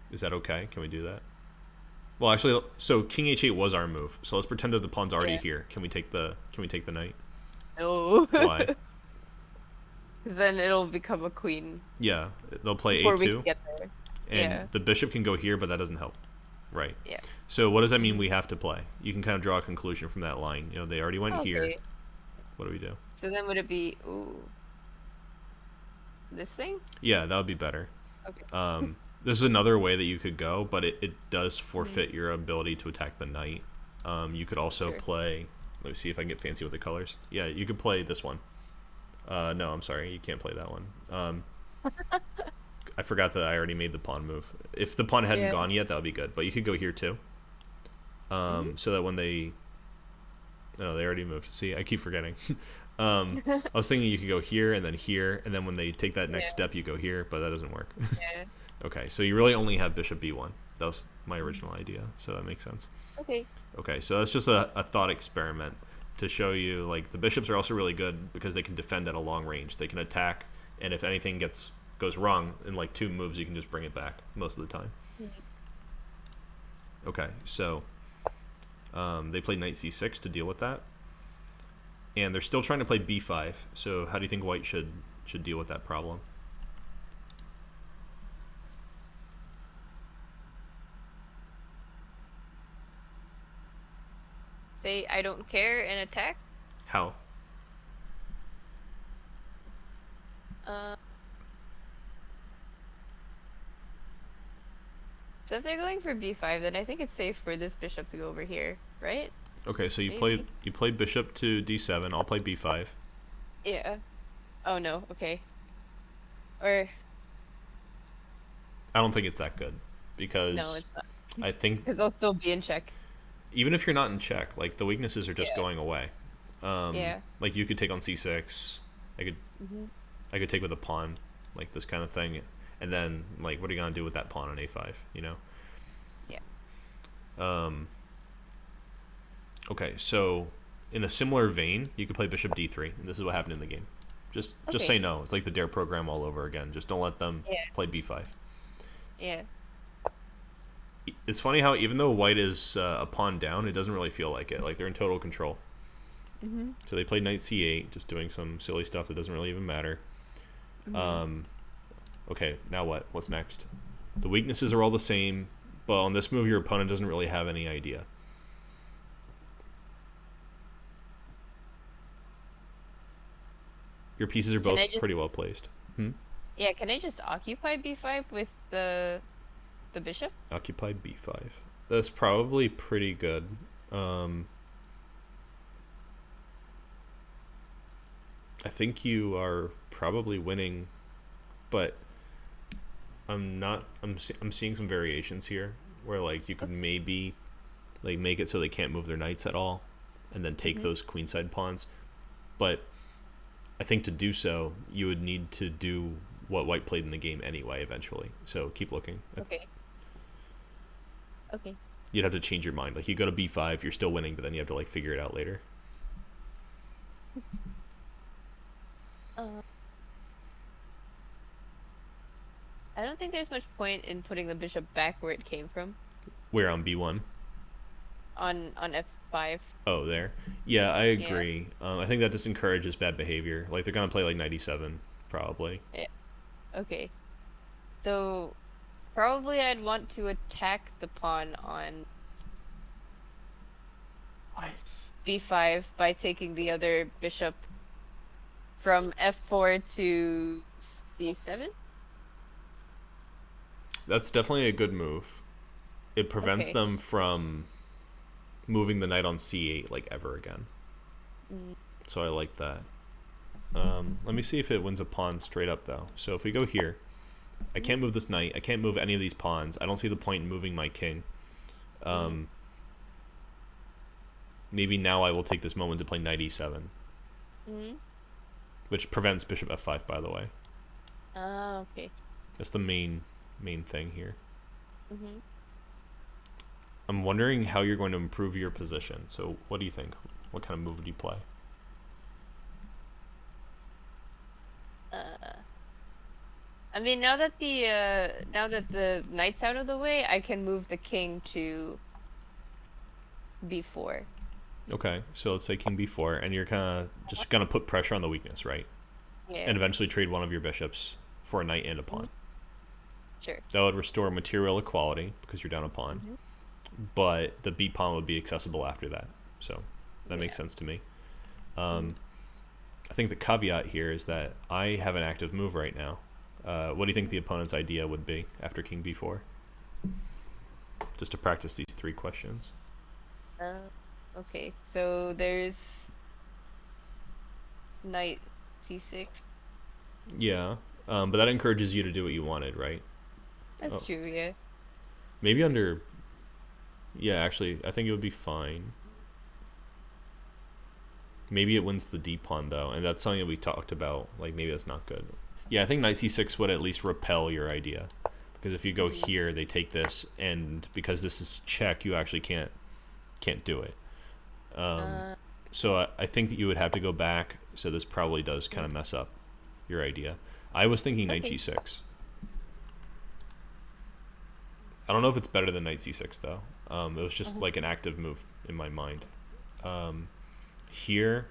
Is that okay? Can we do that? Well, actually, so king h8 was our move. So let's pretend that the pawn's already here. Can we take the knight? No. Why? Because then it'll become a queen. Yeah, they'll play before a2. We can get there. And the bishop can go here, but that doesn't help. Right. Yeah. So what does that mean we have to play? You can kind of draw a conclusion from that line. You know, they already went here. What do we do? So then would it be this thing? Yeah, that would be better. Okay. There's another way that you could go, but it does forfeit your ability to attack the knight. You could also play. Let me see if I can get fancy with the colors. Yeah, you could play this one. No, I'm sorry, you can't play that one. I forgot that I already made the pawn move. If the pawn hadn't gone yet, that would be good. But you could go here too. So that when they... No, they already moved. See, I keep forgetting. I was thinking you could go here, and then when they take that next step, you go here, but that doesn't work. Yeah. Okay, so you really only have bishop b1. That was my original idea, so that makes sense. Okay. Okay, so that's just a thought experiment to show you, like, the bishops are also really good because they can defend at a long range. They can attack, and if anything goes wrong in like 2 moves, you can just bring it back most of the time. Okay, so they played knight c6 to deal with that, and they're still trying to play b5. So how do you think white should deal with that problem? Say I don't care and attack? How? So if they're going for b5, then I think it's safe for this bishop to go over here, right? Okay, so you played bishop to d7. I'll play b5. Yeah. Oh no. Okay. Or. I don't think it's that good because no, it's not. I think because they'll still be in check. Even if you're not in check, like, the weaknesses are just going away. Like, you could take on c6. I could take with a pawn, like this kind of thing, and then, like, what are you gonna do with that pawn on a5? You know? Yeah. Okay, so in a similar vein, you could play bishop d3, and this is what happened in the game. Just say no. It's like the Dare program all over again. Just don't let them play b5. Yeah. It's funny how even though white is a pawn down, it doesn't really feel like it. Like, they're in total control. So they played knight c8, just doing some silly stuff that doesn't really even matter. Okay, now what? What's next? The weaknesses are all the same, but on this move, your opponent doesn't really have any idea. Your pieces are Can I both just pretty well placed. Hmm? yeah, can I just occupy b5 with the bishop? Occupy b5. That's probably pretty good. Um, I think you are probably winning, but I'm not. I'm seeing some variations here where like you could maybe like make it so they can't move their knights at all, and then take Mm-hmm. those queenside pawns. But I think to do so, you would need to do what white played in the game anyway eventually. So keep looking. Okay. Okay. You'd have to change your mind. Like you go to b5, you're still winning, but then you have to like figure it out later. Uh, I don't think there's much point in putting the bishop back where it came from We're on b1. on f5. Oh, there. Yeah, I Yeah. agree. I think that just encourages bad behavior. Like they're gonna play like knight e7 probably. Yeah. Okay. So probably I'd want to attack the pawn on Nice. b5 by taking the other bishop from f4 to c7. That's definitely a good move. It prevents Okay. them from moving the knight on c8 like ever again. Mm, So I like that. Let me see if it wins a pawn straight up though. So if we go here, I mm, can't move this knight. I can't move any of these pawns. I don't see the point in moving my king. mm, Maybe now I will take this moment to play knight e7, mm. which prevents bishop f5. By the way, Okay. that's the main thing here. Mm-hmm. I'm wondering how you're going to improve your position. So what do you think? What kind of move would you play? I mean, now that the knight's out of the way, I can move the king to b4. Okay, so let's say king b4, and you're kind of just gonna put pressure on the weakness, right? Yeah. And eventually trade one of your bishops for a knight and a pawn. Sure. That would restore material equality because you're down a pawn, Mhm. but the b pawn would be accessible after that. So that makes Yeah. sense to me. I think the caveat here is that I have an active move right now. What do you think the opponent's idea would be after king b4? Just to practice these three questions. Okay. So there's knight c6. Yeah, but that encourages you to do what you wanted, right? That's Oh, true, yeah. maybe under. Yeah, actually, I think it would be fine. Maybe it wins the d pawn though, and that's something that we talked about. Like maybe that's not good. Yeah, I think knight c6 would at least repel your idea, because if you go Mhm. here, they take this, and because this is check, you actually can't do it. Uh, So I think that you would have to go back. So this probably does kind of mess up your idea. I was thinking knight okay. g6. I don't know if it's better than knight c6 though. It was just Uh-huh. like an active move in my mind. Here,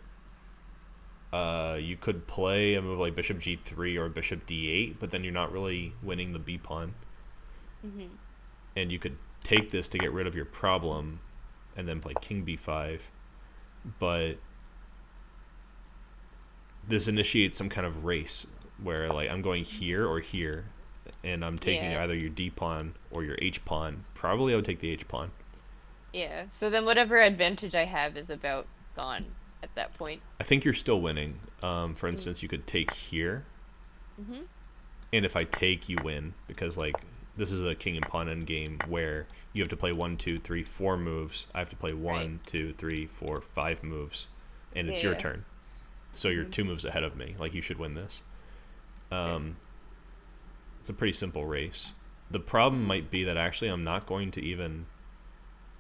you could play a move like bishop g3 or bishop d8, but then you're not really winning the b pawn. Mm-hmm. And you could take this to get rid of your problem, and then play king b5. But this initiates some kind of race where like I'm going here or here, and I'm taking Yeah. either your d pawn or your h pawn. Probably I would take the h pawn. Yeah. So then whatever advantage I have is about gone at that point. I think you're still winning. For Mm. instance, you could take here, Mm-hmm. and if I take, you win, because like this is a king and pawn end game where you have to play 1, 2, 3, 4 moves. I have to play Right. 1, 2, 3, 4, 5 moves, and it's your Yeah. turn. So you're Mhm. 2 moves ahead of me. Like you should win this. Okay. It's a pretty simple race. The problem might be that actually I'm not going to even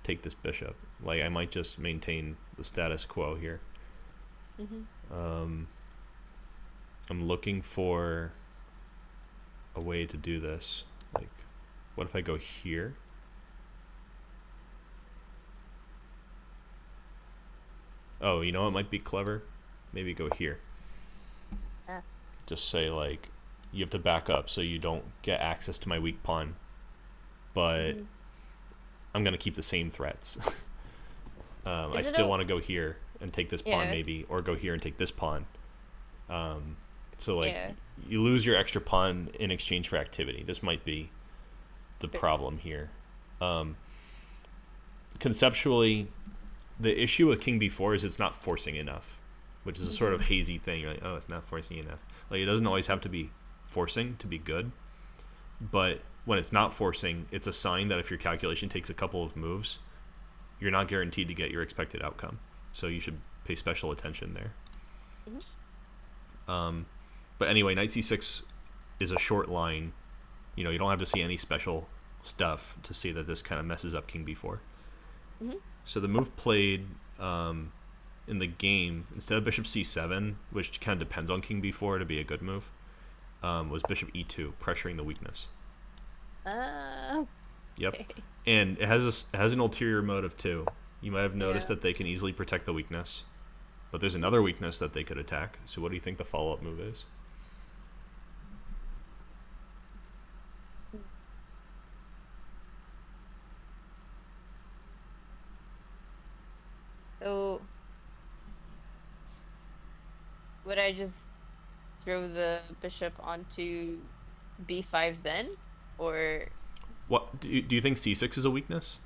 take this bishop. Like I might just maintain the status quo here. Mm-hmm. I'm looking for a way to do this. Like, what if I go here? Oh, you know what might be clever? Maybe go here. Ah. Just say like, you have to back up so you don't get access to my weak pawn, but Mhm. I'm gonna keep the same threats. I Is it still o- want to go here and take this pawn Yeah. maybe, or go here and take this pawn. So like Yeah. you lose your extra pawn in exchange for activity. This might be the problem here. Um, Conceptually, the issue with king b4 is it's not forcing enough, which is a sort of hazy thing. You're like, oh, it's not forcing enough. Like, it doesn't always have to be forcing to be good, but when it's not forcing, it's a sign that if your calculation takes a couple of moves, you're not guaranteed to get your expected outcome. So you should pay special attention there. But anyway, knight c6 is a short line. You know, you don't have to see any special stuff to see that this kind of messes up king b4. So the move played in the game, instead of bishop c7, which kind of depends on king b4 to be a good move, was bishop e2, pressuring the weakness. Yep. Okay. And it has an ulterior motive too. You might have noticed that they can easily protect the weakness, but there's another weakness that they could attack. So what do you think the follow-up move is? So would I just throw the bishop onto b5 then, or What do you think c6 is a weakness?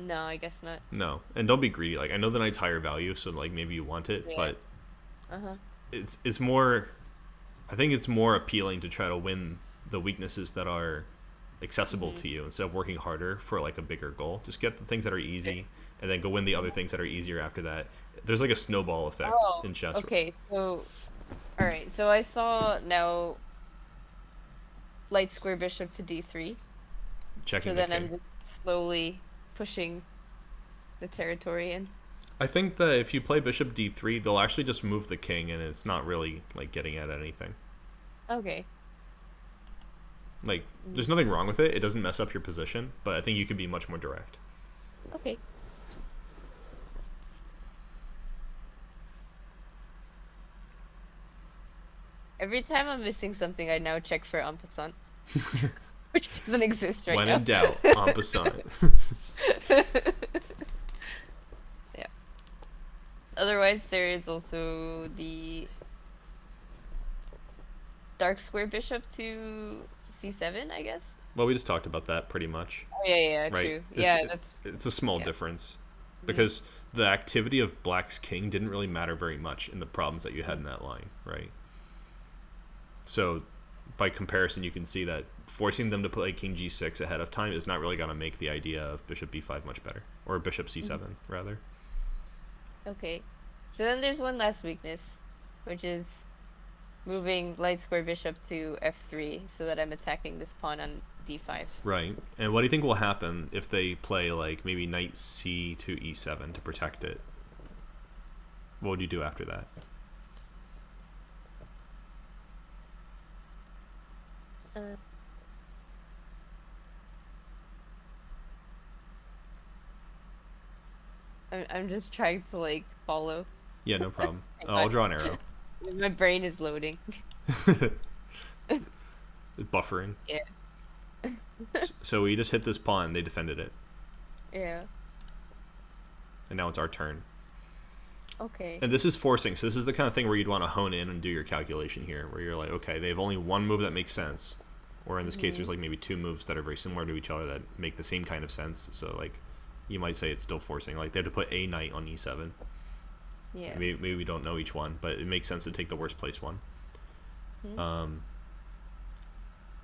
no? I guess not. No, and don't be greedy. Like, I know the knight's higher value, so like maybe you want it, Yeah. but Uh-huh. it's more. I think it's more appealing to try to win the weaknesses that are accessible to you instead of working harder for like a bigger goal. Just get the things that are easy, and then go win the other things that are easier after that. There's like a snowball effect in chess. Okay, so all right, so I saw now light square bishop to d3. Checking So the then I'm king. just slowly pushing the territory in. I think that if you play bishop d3, they'll actually just move the king, and it's not really like getting at anything. Okay. Like, there's nothing wrong with it. It doesn't mess up your position, but I think you could be much more direct. Okay. Every time I'm missing something, I now check for en passant, which doesn't exist right When now. in doubt, en passant. Yeah. Otherwise, there is also the dark square bishop to c7, I guess. Well, we just talked about that pretty much, Oh, yeah, right? true. It's, Yeah, that's it's a small yeah. difference because the activity of black's king didn't really matter very much in the problems that you had in that line, right? So by comparison, you can see that forcing them to play king g6 ahead of time is not really going to make the idea of bishop b5 much better, or bishop c7 rather. Okay. So then there's one last weakness, which is moving light square bishop to f3 so that I'm attacking this pawn on d5. Right. And what do you think will happen if they play like maybe knight c to e7 to protect it? What would you do after that? I'm just trying to like follow. Yeah, no problem. I'll draw an arrow. My brain is loading. Buffering. Yeah. So we just hit this pawn, they defended it, Yeah. and now it's our turn. Okay. And this is forcing, so this is the kind of thing where you'd want to hone in and do your calculation here, where you're like, okay, they have only one move that makes sense, or in this case, there's like maybe two moves that are very similar to each other that make the same kind of sense. So like, you might say it's still forcing. Like they have to put a knight on e7. Yeah. Maybe we don't know each one, but it makes sense to take the worst place one.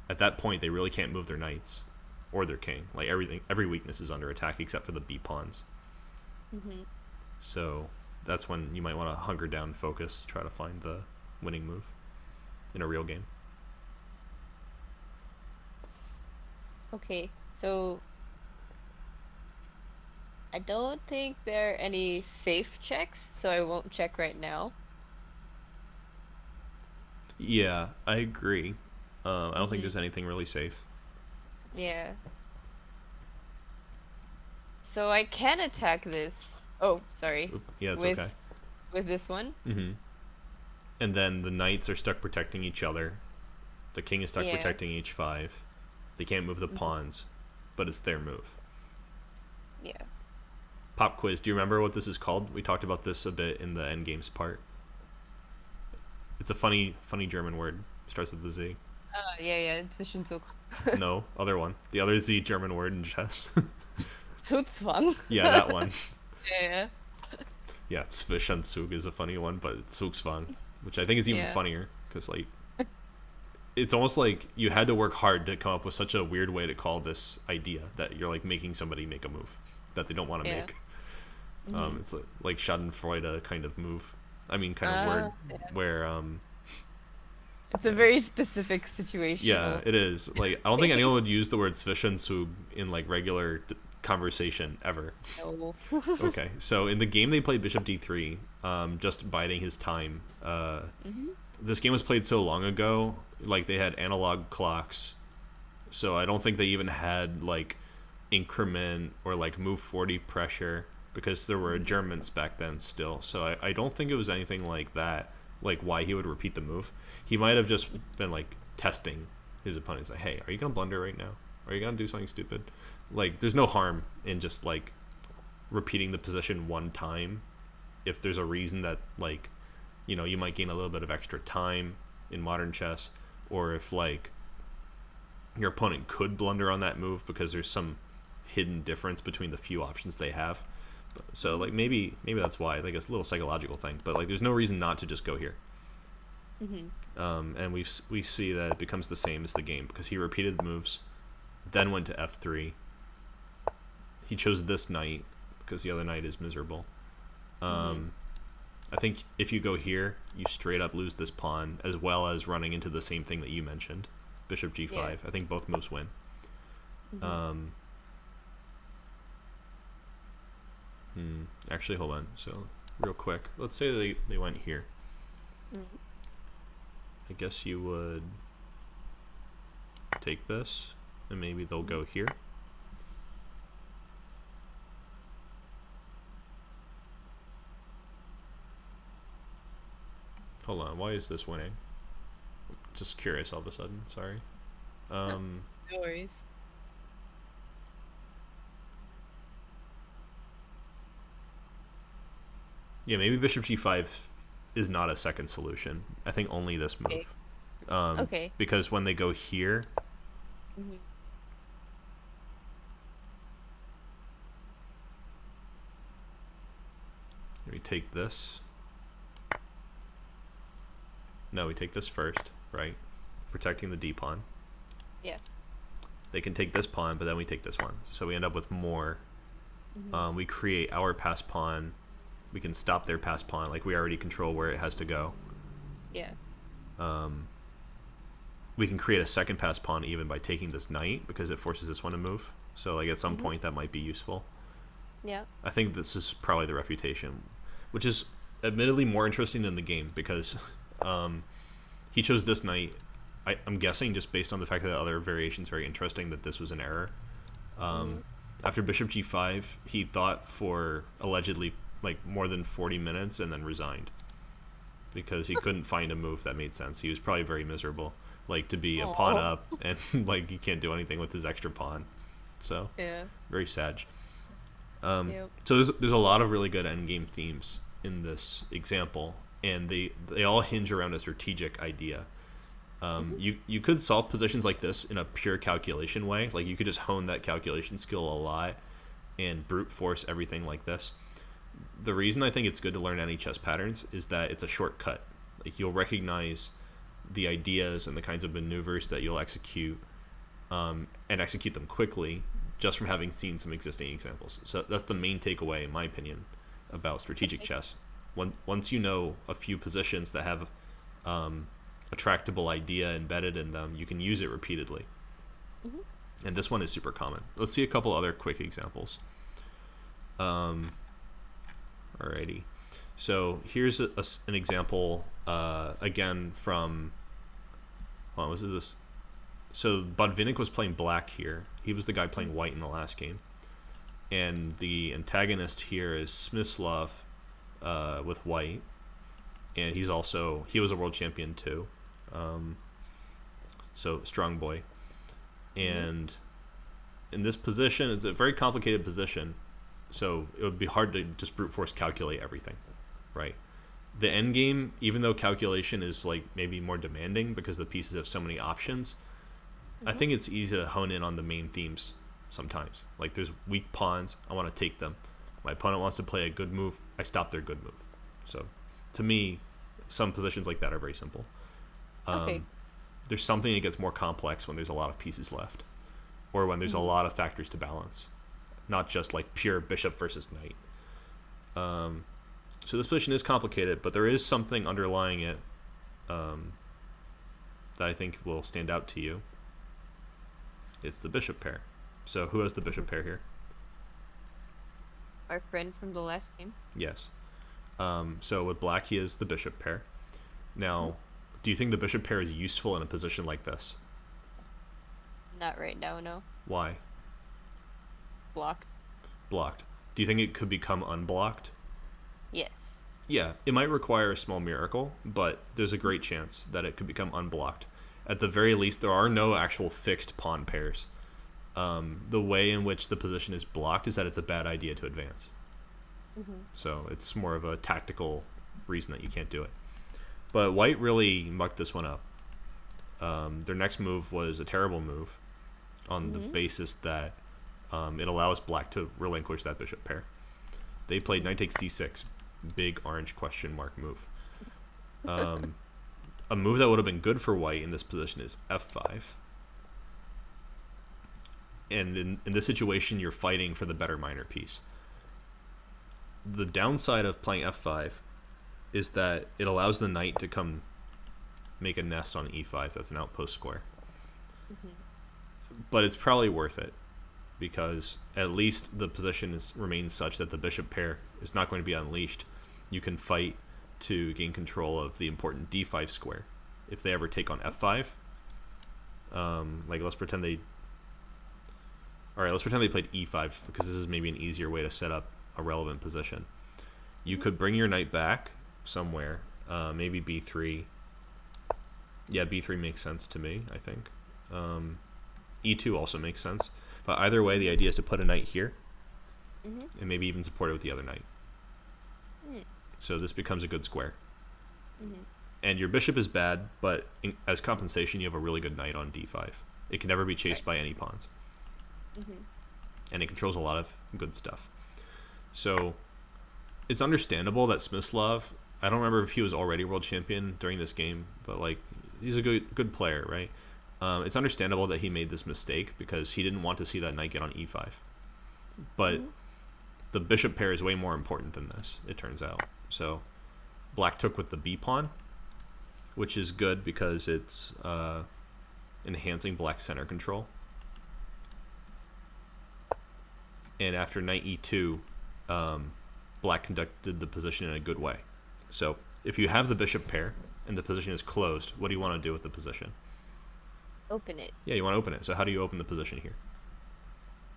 At that point, they really can't move their knights or their king. Like every weakness is under attack except for the b pawns. So that's when you might want to hunker down, focus, try to find the winning move in a real game. Okay. So I don't think there are any safe checks, so I won't check right now. Yeah, I agree. I don't think there's anything really safe. Yeah. So I can attack this. Oh, sorry. Yeah, it's with, okay. With this one? And then the knights are stuck protecting each other. The king is stuck Yeah. protecting h5. They can't move the pawns, but it's their move. Yeah. Pop quiz. Do you remember what this is called? We talked about this a bit in the endgames part. It's a funny German word. Starts with the Z. Yeah, yeah, Zwischenzug. No, other one. The other Z German word in chess. Zugzwang. Yeah, that one. Yeah, Yeah, Zwischenzug is a funny one, but Zugzwang, which I think is even yeah. funnier because like it's almost like you had to work hard to come up with such a weird way to call this idea that you're like making somebody make a move that they don't want to Yeah. make. Mm-hmm. It's like Schadenfreude kind of move. I mean, kind of word Yeah. where It's a yeah, very specific yeah, situational. it is. Like I don't think anyone would use the word Zwischenzug in like regular conversation ever. No. Okay, so in the game they played Bishop D3, just biding his time. Hmm. This game was played so long ago, like they had analog clocks, so I don't think they even had like increment or like move 40 pressure because there were adjournments back then still. So I don't think it was anything like that, like why he would repeat the move. He might have just been like testing his opponents, like, hey, are you gonna blunder right now? Are you gonna do something stupid? Like, there's no harm in just like repeating the position one time if there's a reason that like you might gain a little bit of extra time in modern chess, or if like your opponent could blunder on that move because there's some hidden difference between the few options they have. So like maybe that's why, like it's a little psychological thing, but like there's no reason not to just go here. Hmm. And we see that it becomes the same as the game because he repeated the moves, then went to f3. He chose this knight because the other knight is miserable. Hmm. I think if you go here, you straight up lose this pawn, as well as running into the same thing that you mentioned, Bishop G5. Yeah. I think both moves win. Hmm. Um, Actually, hold on. So, real quick, let's say they went here. Hmm. I guess you would take this, and maybe they'll go here. Hold on, why is this winning? Just curious all of a sudden, sorry. Um, No worries. yeah, maybe Bishop G5 is not a second solution. I think only this Okay. move. Okay. Because when they go here, Hmm. we take this. No, we take this first, right? Protecting the D pawn. Yeah. They can take this pawn, but then we take this one. So we end up with more. Hmm. We create our pass pawn. We can stop their pass pawn. Like we already control where it has to go. Yeah. We can create a second pass pawn even by taking this knight because it forces this one to move. So like at some Hmm. point that might be useful. Yeah. I think this is probably the refutation, which is admittedly more interesting than the game because he chose this knight. I'm guessing just based on the fact that the other variation is very interesting that this was an error. Hmm. After Bishop G5, he thought for allegedly like more than 40 minutes and then resigned because he couldn't find a move that made sense. He was probably very miserable, like to be a pawn Oh. up and like he can't do anything with his extra pawn. So Yeah. very sad. Yep. So there's a lot of really good endgame themes in this example, and they all hinge around a strategic idea. Hmm. You could solve positions like this in a pure calculation way. Like you could just hone that calculation skill a lot and brute force everything like this. The reason I think it's good to learn any chess patterns is that it's a shortcut. Like you'll recognize the ideas and the kinds of maneuvers that you'll execute, and execute them quickly just from having seen some existing examples. So that's the main takeaway, in my opinion, about strategic Okay. chess. Once you know a few positions that have a tractable idea embedded in them, you can use it repeatedly. Hmm. And this one is super common. Let's see a couple other quick examples. Alrighty. So here's an example, again, from, what was it this? So Botvinnik was playing black here. He was the guy playing white in the last game. And the antagonist here is Smyslov with white. And he was a world champion too. So strong boy. Hmm. And in this position, it's a very complicated position. So it would be hard to just brute force calculate everything, right? The end game, even though calculation is like maybe more demanding because the pieces have so many options, I think it's easy to hone in on the main themes sometimes. Like there's weak pawns, I want to take them. My opponent wants to play a good move, I stop their good move. So to me, some positions like that are very simple. Okay. There's something that gets more complex when there's a lot of pieces left, or when there's a lot of factors to balance, not just like pure bishop versus knight. So this position is complicated, but there is something underlying it that I think will stand out to you. It's the bishop pair. So who has the bishop pair here? Our friend from the last game. Yes. So with black, he is the bishop pair. Now, do you think the bishop pair is useful in a position like this? Not right now, no. Why? Blocked. Blocked. Do you think it could become unblocked? Yes. Yeah, it might require a small miracle, but there's a great chance that it could become unblocked. At the very least, there are no actual fixed pawn pairs. The way in which the position is blocked is that it's a bad idea to advance. So it's more of a tactical reason that you can't do it. But white really mucked this one up. Their next move was a terrible move on the basis that it allows black to relinquish that bishop pair. They played knight takes c6, big orange question mark move. A move that would have been good for white in this position is f5. And in this situation, you're fighting for the better minor piece. The downside of playing f5 is that it allows the knight to come make a nest on e5. That's an outpost square. But it's probably worth it, because at least the position remains such that the bishop pair is not going to be unleashed. You can fight to gain control of the important d5 square. If they ever take on f5, like let's pretend they played e5, because this is maybe an easier way to set up a relevant position. You could bring your knight back somewhere, maybe b3. Yeah, b3 makes sense to me, I think. e2 also makes sense. But either way, the idea is to put a knight here, and maybe even support it with the other knight. So this becomes a good square. And your bishop is bad, but as compensation, you have a really good knight on d5. It can never be chased by any pawns. And it controls a lot of good stuff. So it's understandable that Smyslov, I don't remember if he was already world champion during this game, but like he's a good player, right? It's understandable that he made this mistake because he didn't want to see that knight get on e5. But the bishop pair is way more important than this, it turns out. So black took with the b pawn, which is good because it's enhancing black's center control. And after knight e2, black conducted the position in a good way. So if you have the bishop pair and the position is closed, what do you want to do with the position? Open it. Yeah, you want to open it. So how do you open the position here?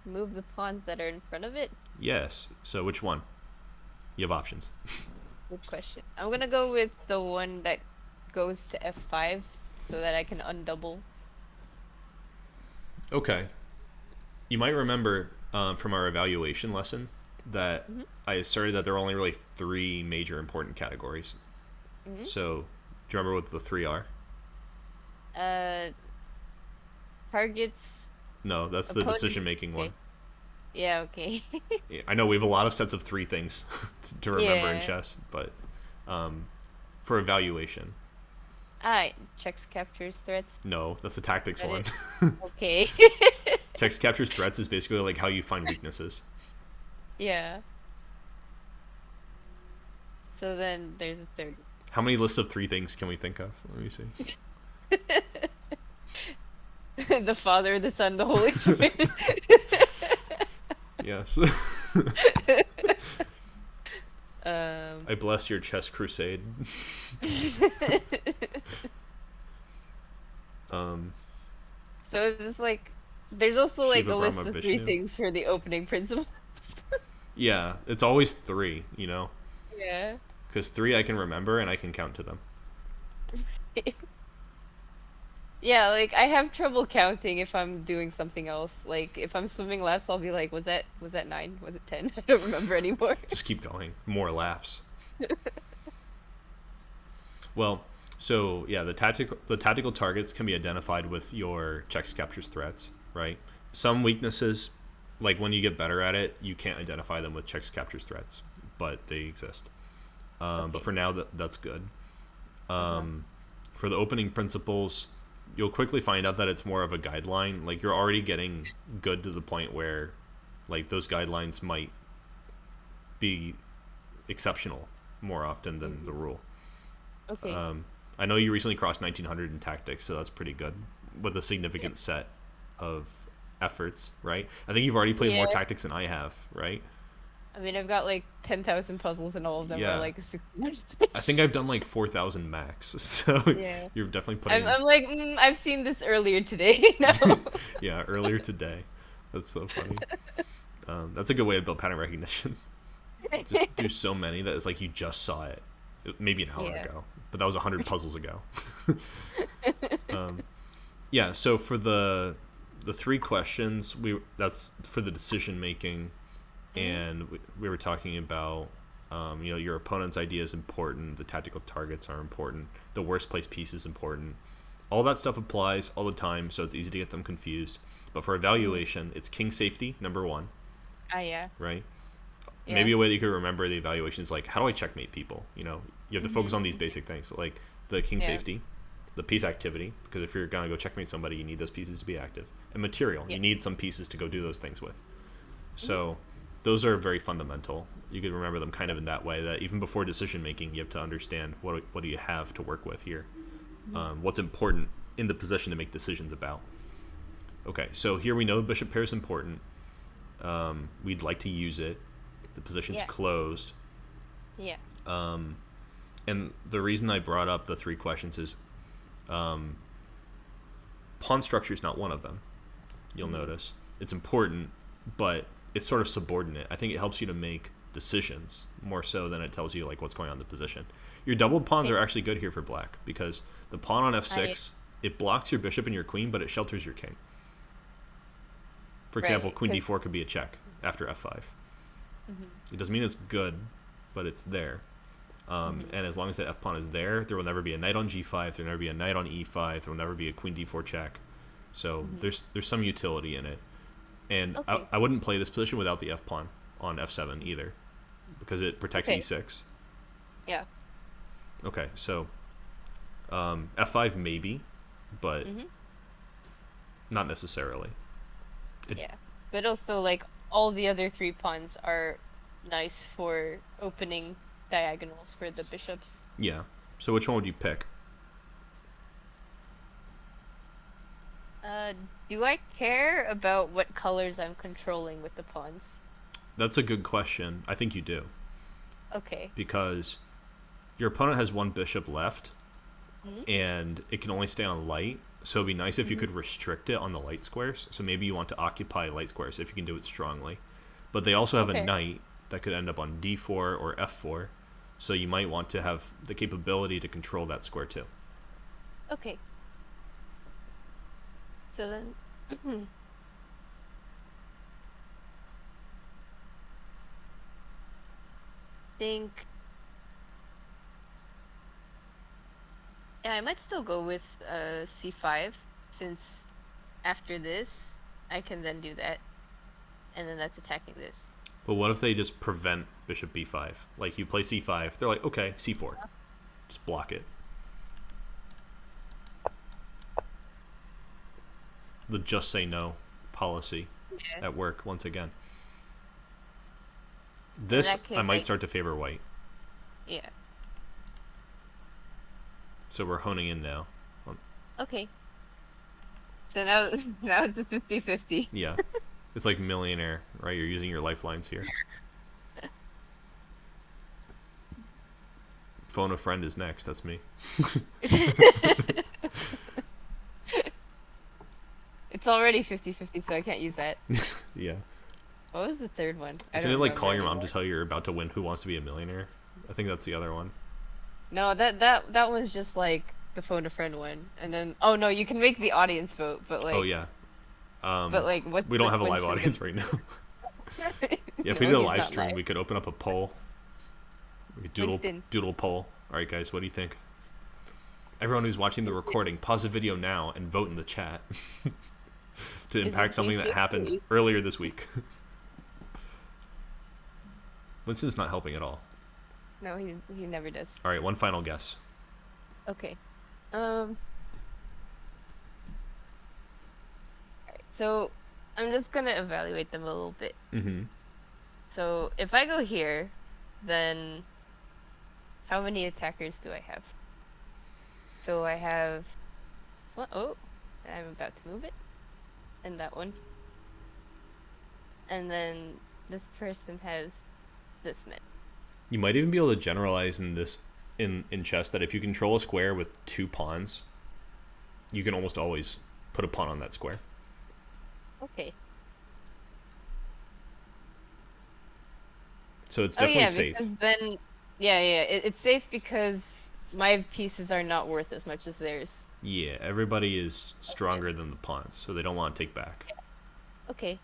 Move the pawns that are in front of it? Yes. So which one? You have options. Good question. I'm going to go with the one that goes to f5 so that I can undouble. Okay. You might remember from our evaluation lesson that I asserted that there are only really 3 major important categories. So do you remember what the 3 are? Targets. No, that's the decision-making one. Yeah, okay. Yeah, I know we have a lot of sets of 3 things to remember in chess, but for evaluation. Checks, captures, threats. No, that's the tactics one. Okay. Checks, captures, threats is basically like how you find weaknesses. Yeah. So then there's a third. How many lists of 3 things can we think of? Let me see. The Father, the Son, the Holy Spirit. Yes. I bless your chess crusade. So it's just like there's also like Shiva, a list Brahma, of 3 Vishnu. things for the opening principles. Yeah, it's always 3, you know? Yeah. Because 3 I can remember and I can count to them. Yeah, like I have trouble counting if I'm doing something else. Like if I'm swimming laps, I'll be like, was that 9? Was it 10? I don't remember anymore. Just keep going. More laps. Well, so yeah, the tactical targets can be identified with your checks, captures, threats, right? Some weaknesses, like when you get better at it, you can't identify them with checks, captures, threats, but they exist. But Okay. for now, that's good. Uh-huh. For the opening principles, you'll quickly find out that it's more of a guideline. Like you're already getting good to the point where, like those guidelines might be exceptional more often than the Hmm. rule. Okay. I know you recently crossed 1900 in tactics, so that's pretty good with a Yeah. significant set of efforts, right? I think you've already played more Yeah. tactics than I have, right? I mean, I've got like 10,000 puzzles and all of them are Yeah. like 16. I think I've done like 4,000 max, so Yeah. you're definitely putting I'm in. I'm like, I've seen this earlier today. No. Yeah, earlier today. That's so funny. That's a good way to build pattern recognition. Just do so many that it's like you just saw it, maybe an hour Yeah. ago, but that was 100 puzzles ago. Yeah, so for the three questions, we that's for the decision making, Hmm. and we were talking about your opponent's idea is important, the tactical targets are important, the worst place piece is important. All that stuff applies all the time, so it's easy to get them confused. But for Hmm. evaluation, it's king safety number one, Ah, yeah. right? Yeah. Maybe a way that you could remember the evaluation is like, how do I checkmate people? You have to focus Hmm. on these basic things, like the king Yeah. safety, the piece activity, because if you're gonna go checkmate somebody, you need those pieces to be active, and material. Yeah. You need some pieces to go do those things with. Hmm. So those are very fundamental. You could remember them kind of in that way. That even before decision making, you have to understand what do you have to work with here. Hmm. What's important in the position to make decisions about. Okay, so here we know bishop pair is important. We'd like to use it. The position's Yeah. closed. Yeah. And the reason I brought up the three questions is pawn structure is not one of them. You'll Hmm. notice it's important, but it's sort of subordinate. I think it helps you to make decisions more so than it tells you like what's going on in the position. Your doubled pawns are Okay. actually good here for black because the pawn on I f6 it blocks your bishop and your queen, but it shelters your king. For example, right, queen because d4 could be a check after f5. hmm. It doesn't mean it's good, but it's there. Hmm. And as long as that f pawn is there will never be a knight on g5. There will never be a knight on e5. There will never be a queen d4 check. So Hmm. there's some utility in it. And Okay. I wouldn't play this position without the f pawn on f7 either, because it protects Okay. e6. Yeah. Okay, so f5 maybe, but Hmm. not necessarily. It Yeah. But also, like, all the other three pawns are nice for opening diagonals for the bishops. Yeah. So which one would you pick? Uh, do I care about what colors I'm controlling with the pawns? That's a good question. I think you do Okay. because your opponent has one bishop left Hmm. and it can only stay on light. So it'd be nice if you Hmm. could restrict it on the light squares. So maybe you want to occupy light squares if you can do it strongly. But they also have a Okay. knight that could end up on d4 or f4. So you might want to have the capability to control that square too. Okay. So then, think, yeah, I might still go with c5 since after this I can then do that, and then that's attacking this. But what if they just prevent bishop b5? Like you play c5, they're like, okay, c4. Just block it. The just say no policy Yeah. at work once again. In This that I case, might start to favor white. yeah. So we're honing in now. Okay. So now now it's a 50-50. Yeah. It's like millionaire, right? You're using your lifelines here. Phone a friend is next. That's me. It's already 50-50, so I can't use that. Yeah. What was the third one? I Isn't don't it like remember calling your mom to anymore. tell you you're about to win Who Wants to Be a Millionaire? I think that's the other one. No, that one's just like the phone a friend one, and then oh no, you can make the audience vote, Oh yeah. but like We don't what's have a live Winston audience right now. Yeah, if we No, did a he's live not stream, live. we could open up a poll. We could Winston. doodle poll. All right, guys, what do you think? Everyone who's watching the recording, pause the video now and vote in the chat to Is impact it something that D6 happened or E- earlier this week. Winston's not helping at all. No, he never does. All right, one final guess. Okay. Alright, so I'm just gonna evaluate them a little bit. Mm-hmm. So if I go here, then how many attackers do I have? So I have this one. Oh, I'm about to move it. And that one. And then this person has this many. You might even be able to generalize in this in chess that if you control a square with 2 pawns, you can almost always put a pawn on that square. Okay. So it's definitely yeah, safe. because then, it's safe because my pieces are not worth as much as theirs. Yeah, everybody is stronger than the pawns, so they don't want to take back. Okay.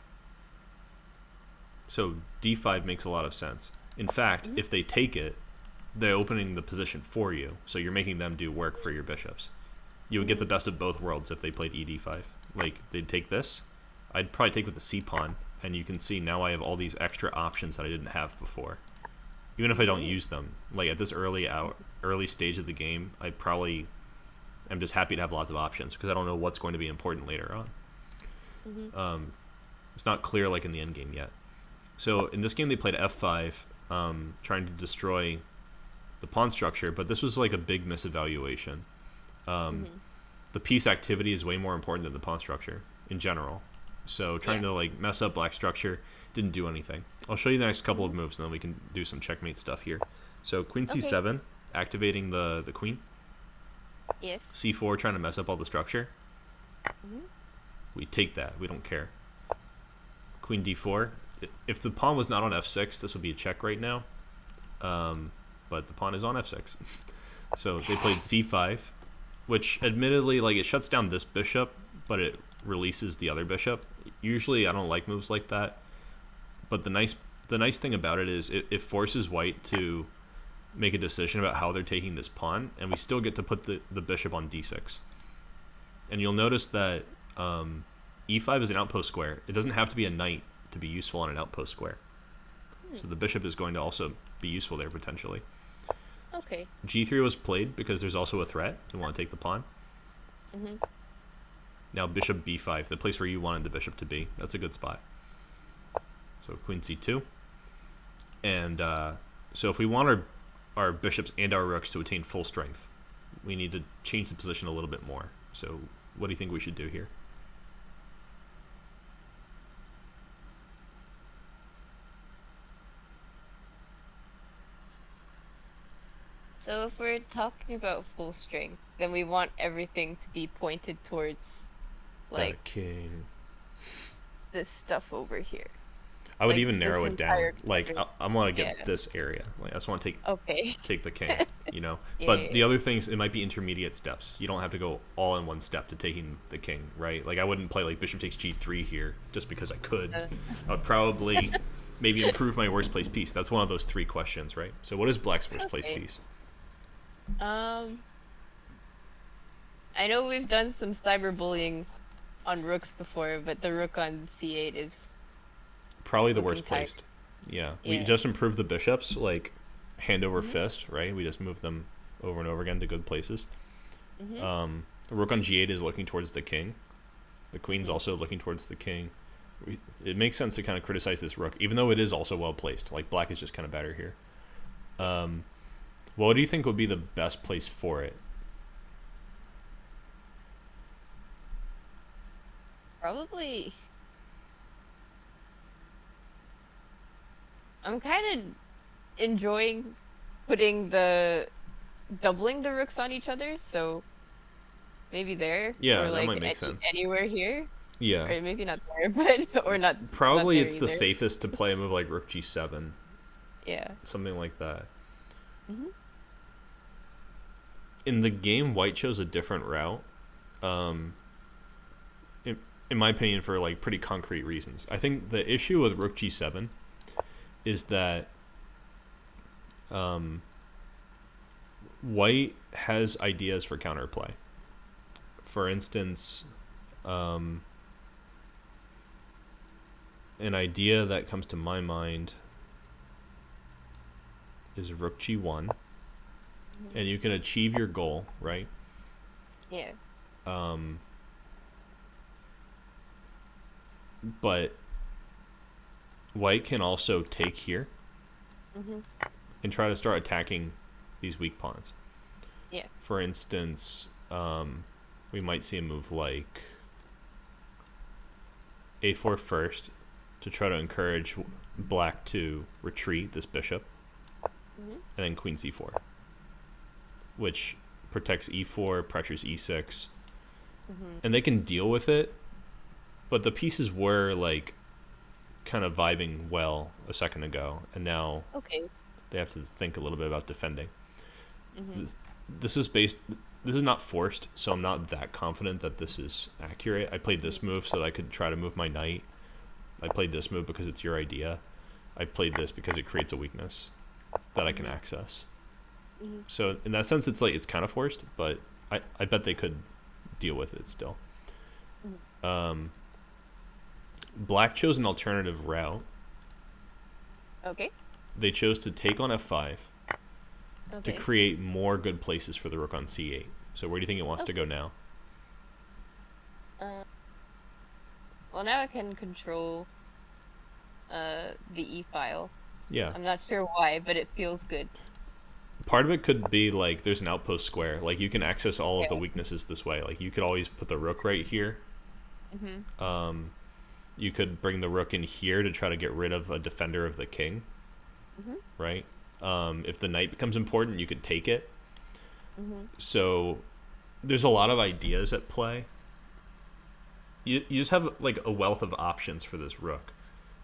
So d5 makes a lot of sense. In fact, if they take it, they're opening the position for you, so you're making them do work for your bishops. You would get the best of both worlds if they played ed5. Like, they'd take this. I'd probably take with the c pawn, and you can see now I have all these extra options that I didn't have before. Even if I don't use them, like at this early stage of the game, I'm just happy to have lots of options because I don't know what's going to be important later on. It's not clear like in the end game yet. So in this game they played f5, trying to destroy the pawn structure, but this was like a big misevaluation. The piece activity is way more important than the pawn structure in general. So trying to like mess up black structure didn't do anything. I'll show you the next couple of moves and then we can do some checkmate stuff here. So queen c7, activating the queen. Yes. c4, trying to mess up all the structure. We take that. We don't care. Queen d4. If the pawn was not on f6, this would be a check right now. But the pawn is on f6. So they played c5, which admittedly, like, it shuts down this bishop, but it releases the other bishop. Usually I don't like moves like that. But the nice thing about it is it forces white to make a decision about how they're taking this pawn, and we still get to put the bishop on d6. And you'll notice that e5 is an outpost square. It doesn't have to be a knight to be useful on an outpost square. So the bishop is going to also be useful there potentially. Okay. g3 was played because there's also a threat. You want to take the pawn. Now bishop b5, the place where you wanted the bishop to be. That's a good spot. So queen c2. And so if we want our bishops and our rooks to attain full strength, we need to change the position a little bit more. So what do you think we should do here? So if we're talking about full strength, then we want everything to be pointed towards, like, That king. this stuff over here. I would Like, even narrow this it down. entire Like, quadrant. I'm going to get Yeah. this area. Like, I just want to Okay. take the king, you know? Yeah, But yeah, the yeah. other things, it might be intermediate steps. You don't have to go all in one step to taking the king, right? Like, I wouldn't play, like, bishop takes g3 here just because I could. I would probably maybe improve my worst place piece. That's one of those 3 questions, right? So what is black's worst place Okay. piece? I know we've done some cyberbullying on rooks before, but the rook on c8 is Probably the looking worst tight. placed. Yeah. We Yeah. just improved the bishops, like, hand over fist, right? We just move them over and over again to good places. The rook on g8 is looking towards the king. The queen's also looking towards the king. It makes sense to kind of criticize this rook, even though it is also well placed. Like, black is just kind of better here. What do you think would be the best place for it? probably. I'm kind of enjoying putting doubling the rooks on each other, so maybe there. Yeah, or that like might make sense. anywhere here, Yeah. or maybe not there, but or not. Probably not there it's the either. safest to play a move like rook g7. Yeah. Something like that. in the game, white chose a different route. Um, in, in my opinion, for like pretty concrete reasons. I think the issue with Rook G7 is that white has ideas for counterplay. For instance, an idea that comes to my mind is Rook G1, and you can achieve your goal, right? Yeah. But white can also take here and try to start attacking these weak pawns. Yeah. For instance, we might see a move like a4 first to try to encourage black to retreat this bishop, and then queen c4, which protects e4, pressures e6, and they can deal with it, but the pieces were like kind of vibing well a second ago, and now they have to think a little bit about defending. This is not forced, so I'm not that confident that this is accurate. I played this move so that I could try to move my knight. I played this move because it's your idea. I played this because it creates a weakness that I can access. So in that sense, it's like it's kind of forced, but I bet they could deal with it still. Black chose an alternative route. Okay. They chose to take on f5 to create more good places for the rook on c8. So where do you think it wants to go now? Well, now I can control the e file. Yeah. I'm not sure why, but it feels good. Part of it could be like there's an outpost square. Like you can access all of the weaknesses this way. Like you could always put the rook right here. You could bring the rook in here to try to get rid of a defender of the king. Right? If the knight becomes important, you could take it. So there's a lot of ideas at play. You just have like a wealth of options for this rook.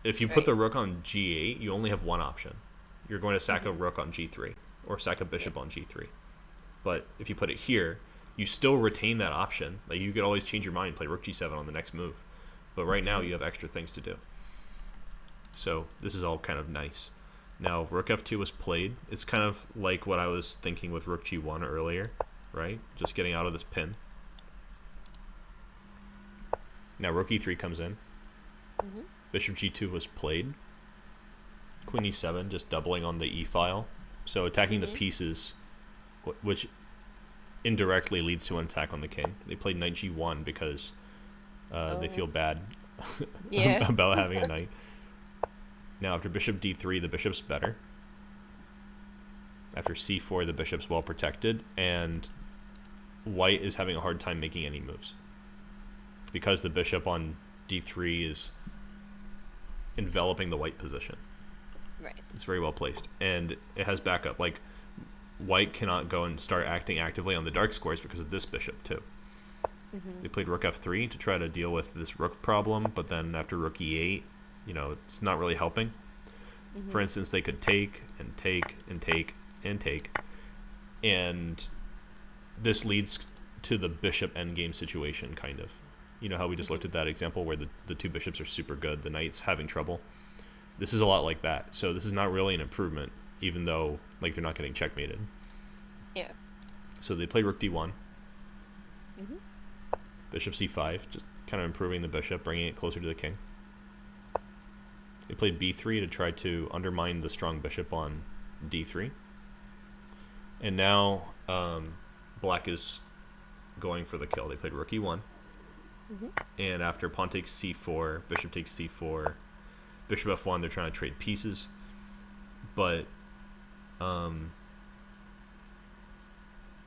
If you put the rook on g8, you only have one option. You're going to sack a rook on g3 or sack a bishop on g3. But if you put it here, you still retain that option. Like you could always change your mind and play rook g7 on the next move. But right now you have extra things to do. So this is all kind of nice. Now rook f2 was played. It's kind of like what I was thinking with rook g1 earlier, right? Just getting out of this pin. Now rook e3 comes in. Bishop g2 was played. Queen e7, just doubling on the e file. So attacking the pieces, which indirectly leads to an attack on the king. They played knight g1 because they feel bad about having a knight. Now after bishop d3, the bishop's better. After c4, the bishop's well protected, and white is having a hard time making any moves because the bishop on d3 is enveloping the white position. Right. It's very well placed, and it has backup. Like white cannot go and start acting actively on the dark squares because of this bishop too. They played rook f3 to try to deal with this rook problem, but then after rook e8, you know, it's not really helping. For instance, they could take and take and take and take, and this leads to the bishop endgame situation, kind of. You know how we just looked at that example where the two bishops are super good, the knight's having trouble. This is a lot like that. So this is not really an improvement, even though like they're not getting checkmated. Yeah. So they played rook d1. Bishop c5, just kind of improving the bishop, bringing it closer to the king. They played b3 to try to undermine the strong bishop on d3. And now black is going for the kill. They played rook e1. And after pawn takes c4, bishop takes c4, bishop f1, they're trying to trade pieces. But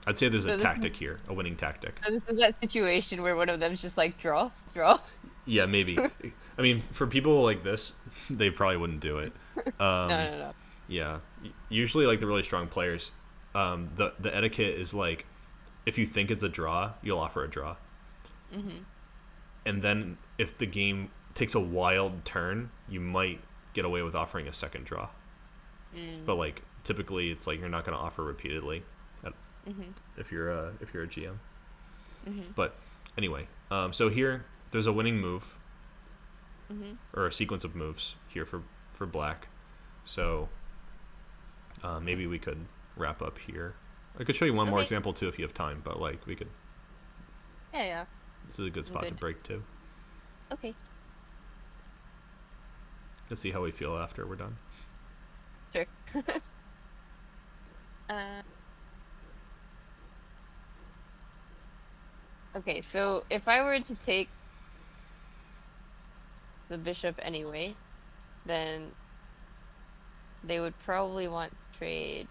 I'd say there's a tactic here, a winning tactic. So this is that situation where one of them's just like, draw. Yeah, maybe. I mean, for people like this, they probably wouldn't do it. No. Yeah. Usually, like, the really strong players, the etiquette is, like, if you think it's a draw, you'll offer a draw. And then if the game takes a wild turn, you might get away with offering a second draw. But, like, typically, it's like you're not going to offer repeatedly Mhm. if you're a GM. Mhm. But anyway, so here there's a winning move Mhm. or a sequence of moves here for black. So maybe we could wrap up here. I could show you one more Okay. example too if you have time, but like we could. Yeah, yeah. This is a good I'm spot to good. break too. Okay. Let's see how we feel after we're done. Sure. uh, okay, so if I were to take the bishop anyway, then they would probably want to trade.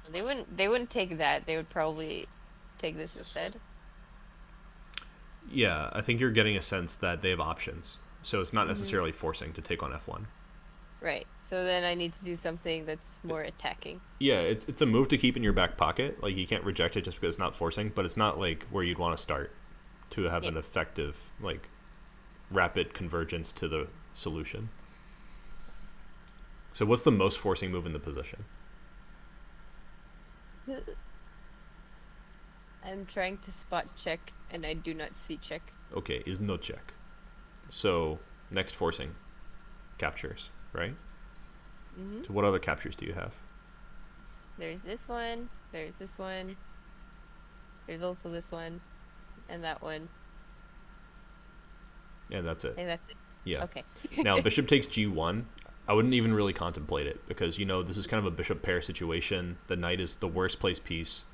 They wouldn't take that. They would probably take this instead. Yeah, I think you're getting a sense that they have options, so it's not Mhm. necessarily forcing to take on f1. Right. So then I need to do something that's more attacking. Yeah, it's a move to keep in your back pocket. Like you can't reject it just because it's not forcing, but it's not like where you'd want to start to have Yeah. an effective like rapid convergence to the solution. So what's the most forcing move in the position? I'm trying to spot check and I do not see check. Okay, is no check. So next forcing captures, right? Mhm. So what other captures do you have? There's this one, there's this one, there's also this one, and that one. And that's it. And that's it. Yeah. Okay. Now bishop takes g1. I wouldn't even really contemplate it because this is kind of a bishop pair situation. The knight is the worst placed piece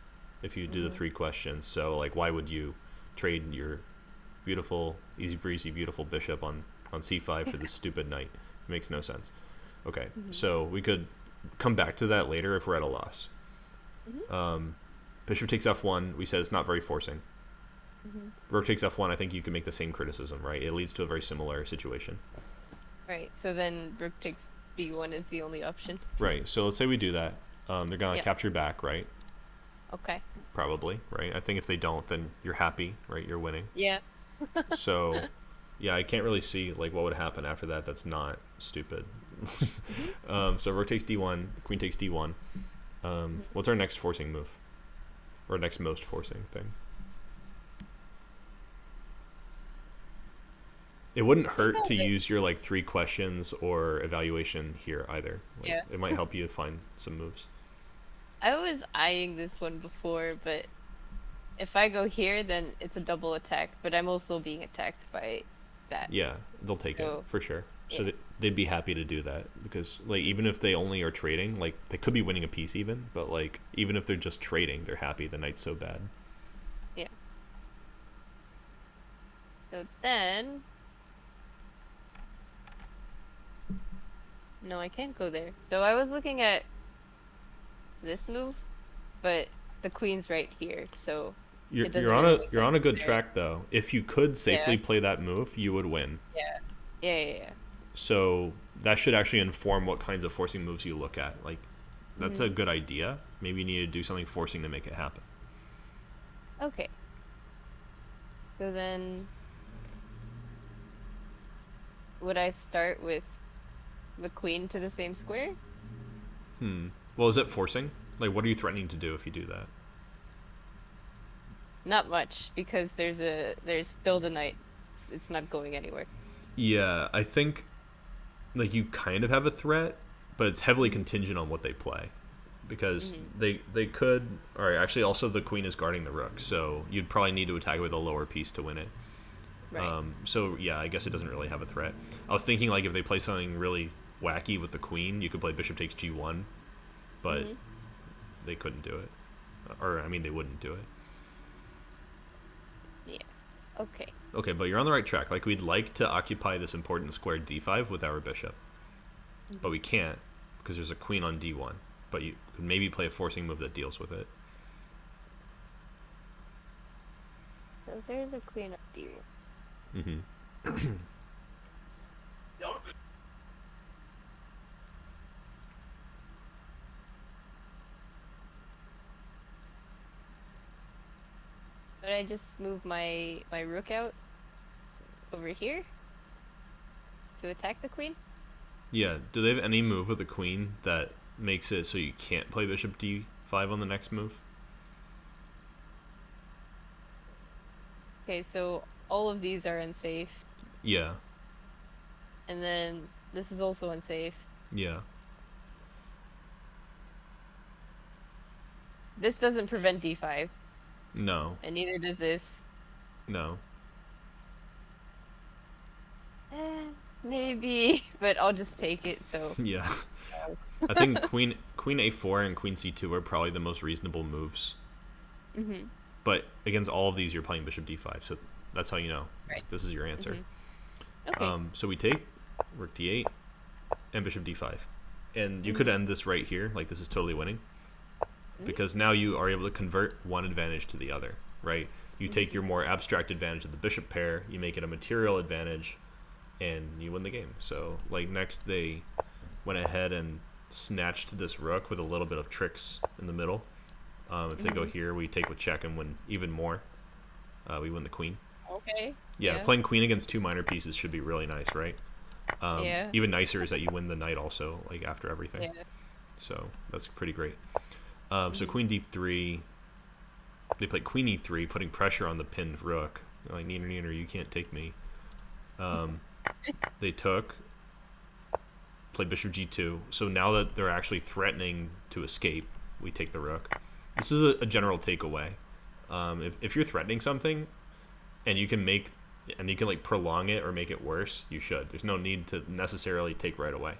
if you do the Mhm. 3 questions. So like why would you trade your beautiful, easy breezy, beautiful bishop on c5 for this stupid knight? It makes no sense. Okay, Mhm. so we could come back to that later if we're at a loss. Mhm. Bishop takes f1. We said it's not very forcing. Mhm. Rook takes f1. I think you can make the same criticism, right? It leads to a very similar situation. Right. So then rook takes b1 is the only option. Right. So let's say we do that. They're gonna Yeah. capture back, right? Okay. Probably, right? I think if they don't, then you're happy, right? You're winning. Yeah. So, yeah, I can't really see like what would happen after that. That's not stupid. Mhm. So rook takes d1, queen takes d1. Mhm. What's our next forcing move, or next most forcing thing? It wouldn't I think hurt I'll to go. use your like 3 questions or evaluation here either. Like Yeah. it might help you find some moves. I was eyeing this one before, but if I go here, then it's a double attack. But I'm also being attacked by that. Yeah, they'll take it So for sure. So yeah. they'd be happy to do that because like even if they only are trading, like they could be winning a piece even, but like even if they're just trading, they're happy. The knight's so bad. Yeah. So then, no, I can't go there. So I was looking at this move, but the queen's right here, so You're it you're doesn't on really a make you're sense on a good there. track though. If you could Yeah. safely play that move, you would win. Yeah. Yeah. Yeah. Yeah. So that should actually inform what kinds of forcing moves you look at. Like that's a Hmm. good idea. Maybe you need to do something forcing to make it happen. Okay. So then, would I start with the queen to the same square? Well, is it forcing? Like what are you threatening to do if you do that? Not much, because there's still the knight. It's not going anywhere. Yeah, I think like you kind of have a threat, but it's heavily Hmm. contingent on what they play. Because Hmm. they could all right, actually also the queen is guarding the rook, so you'd probably need to attack with a lower piece to win it. Right. So yeah, I guess it doesn't really have a threat. I was thinking like if they play something really wacky with the queen, you could play bishop takes g1, but Hmm. they couldn't do it. Or I mean they wouldn't do it. Yeah. Okay. Okay, but you're on the right track. Like we'd like to occupy this important square d5 with our bishop, but Hmm. we can't because there's a queen on d1. But you could maybe play a forcing move that deals with it. So there's a queen up here. Mm-hmm. But I just move my rook out over here to attack the queen. Yeah. Do they have any move with the queen that makes it so you can't play bishop d5 on the next move. Okay, so all of these are unsafe. Yeah. And then this is also unsafe. Yeah. This doesn't prevent d5. No. And neither does this. No. Maybe, but I'll just take it, so. Yeah. I think queen a4 and queen c2 are probably the most reasonable moves. Mm-hmm. But against all of these, you're playing bishop d5, so that's how you know. Right. This is your answer. Mm-hmm. Okay. So we take rook d8 and bishop d5. And you could end this right here, like this is totally winning. Because now you are able to convert one advantage to the other, right? You take your more abstract advantage of the bishop pair, you make it a material advantage, and you win the game. So, like, next they went ahead and snatched this rook with a little bit of tricks in the middle. If they go here, we take with check and win even more. We win the queen. Okay. Yeah, playing queen against two minor pieces should be really nice, right? Yeah. Even nicer is that you win the knight also, like, after everything. Yeah. So that's pretty great. So queen d3, they played queen e3, putting pressure on the pinned rook. They're like, neener, neener, you can't take me. They played bishop g2. So now that they're actually threatening to escape, we take the rook. This is a general takeaway. If you're threatening something, and you can like prolong it or make it worse, you should. There's no need to necessarily take right away.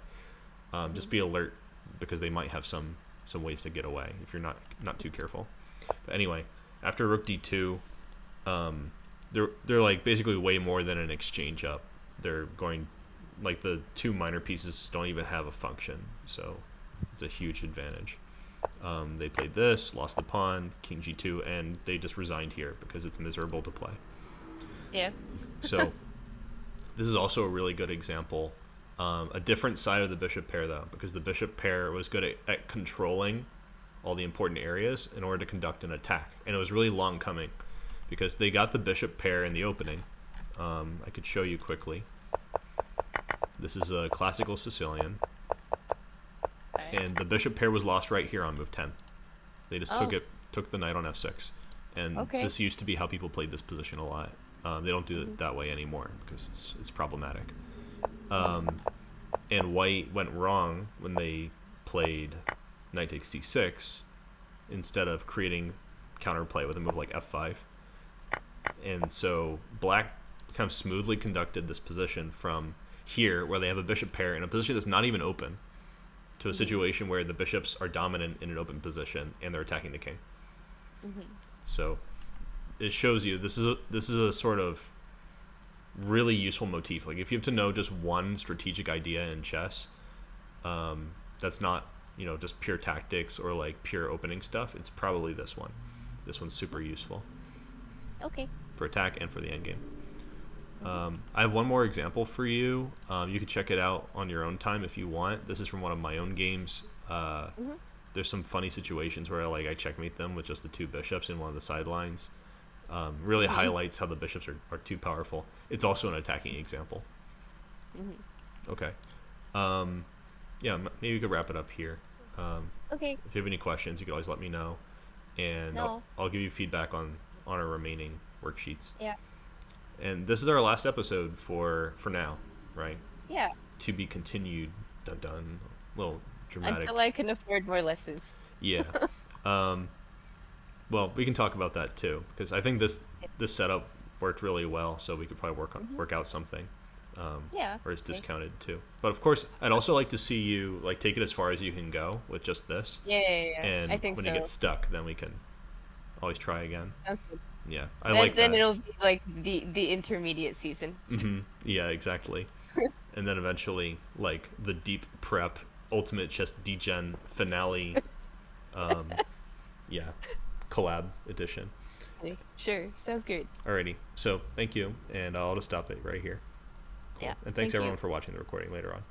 Just be alert, because they might have some ways to get away if you're not too careful. But anyway, after rook d2, they're like basically way more than an exchange up. They're going, like, the two minor pieces don't even have a function, so it's a huge advantage. They played this, lost the pawn, king g2, and they just resigned here because it's miserable to play. Yeah. So this is also a really good example. A different side of the bishop pair, though, because the bishop pair was good at controlling all the important areas in order to conduct an attack. And it was really long coming because they got the bishop pair in the opening. I could show you quickly. This is a classical Sicilian. And the bishop pair was lost right here on move 10. They just took the knight on f6. And this used to be how people played this position a lot. They don't do it that way anymore because it's problematic. And white went wrong when they played knight takes c6 instead of creating counterplay with a move like f5. And so black kind of smoothly conducted this position from here, where they have a bishop pair in a position that's not even open, to a situation where the bishops are dominant in an open position and they're attacking the king. So it shows you this is a sort of really useful motif. Like, if you have to know just one strategic idea in chess, that's not, just pure tactics or like pure opening stuff, it's probably this one. This one's super useful. Okay. For attack and for the endgame. I have one more example for you. You can check it out on your own time if you want. This is from one of my own games. There's some funny situations where I checkmate them with just the two bishops in one of the sidelines. Really highlights how the bishops are too powerful. It's also an attacking example. Okay. Yeah, maybe we could wrap it up here. Okay. If you have any questions, you can always let me know, and I'll give you feedback on our remaining worksheets. Yeah. And this is our last episode for now, right? Yeah. To be continued. Dun dun. A little dramatic. Until I can afford more lessons. Yeah. Well, we can talk about that too, because I think this setup worked really well. So we could probably work out something. Or it's discounted too. But of course, I'd also like to see you take it as far as you can go with just this. Yeah. And I think when so. you get stuck, then we can always try again. Sounds good. Yeah, Then it'll be like the intermediate season. Yeah, exactly. And then eventually, like, the deep prep ultimate chess degen finale. Yeah, collab edition. Sure, sounds good. Alrighty, so thank you, and I'll just stop it right here. Cool. Yeah, And thanks everyone for watching the recording later on.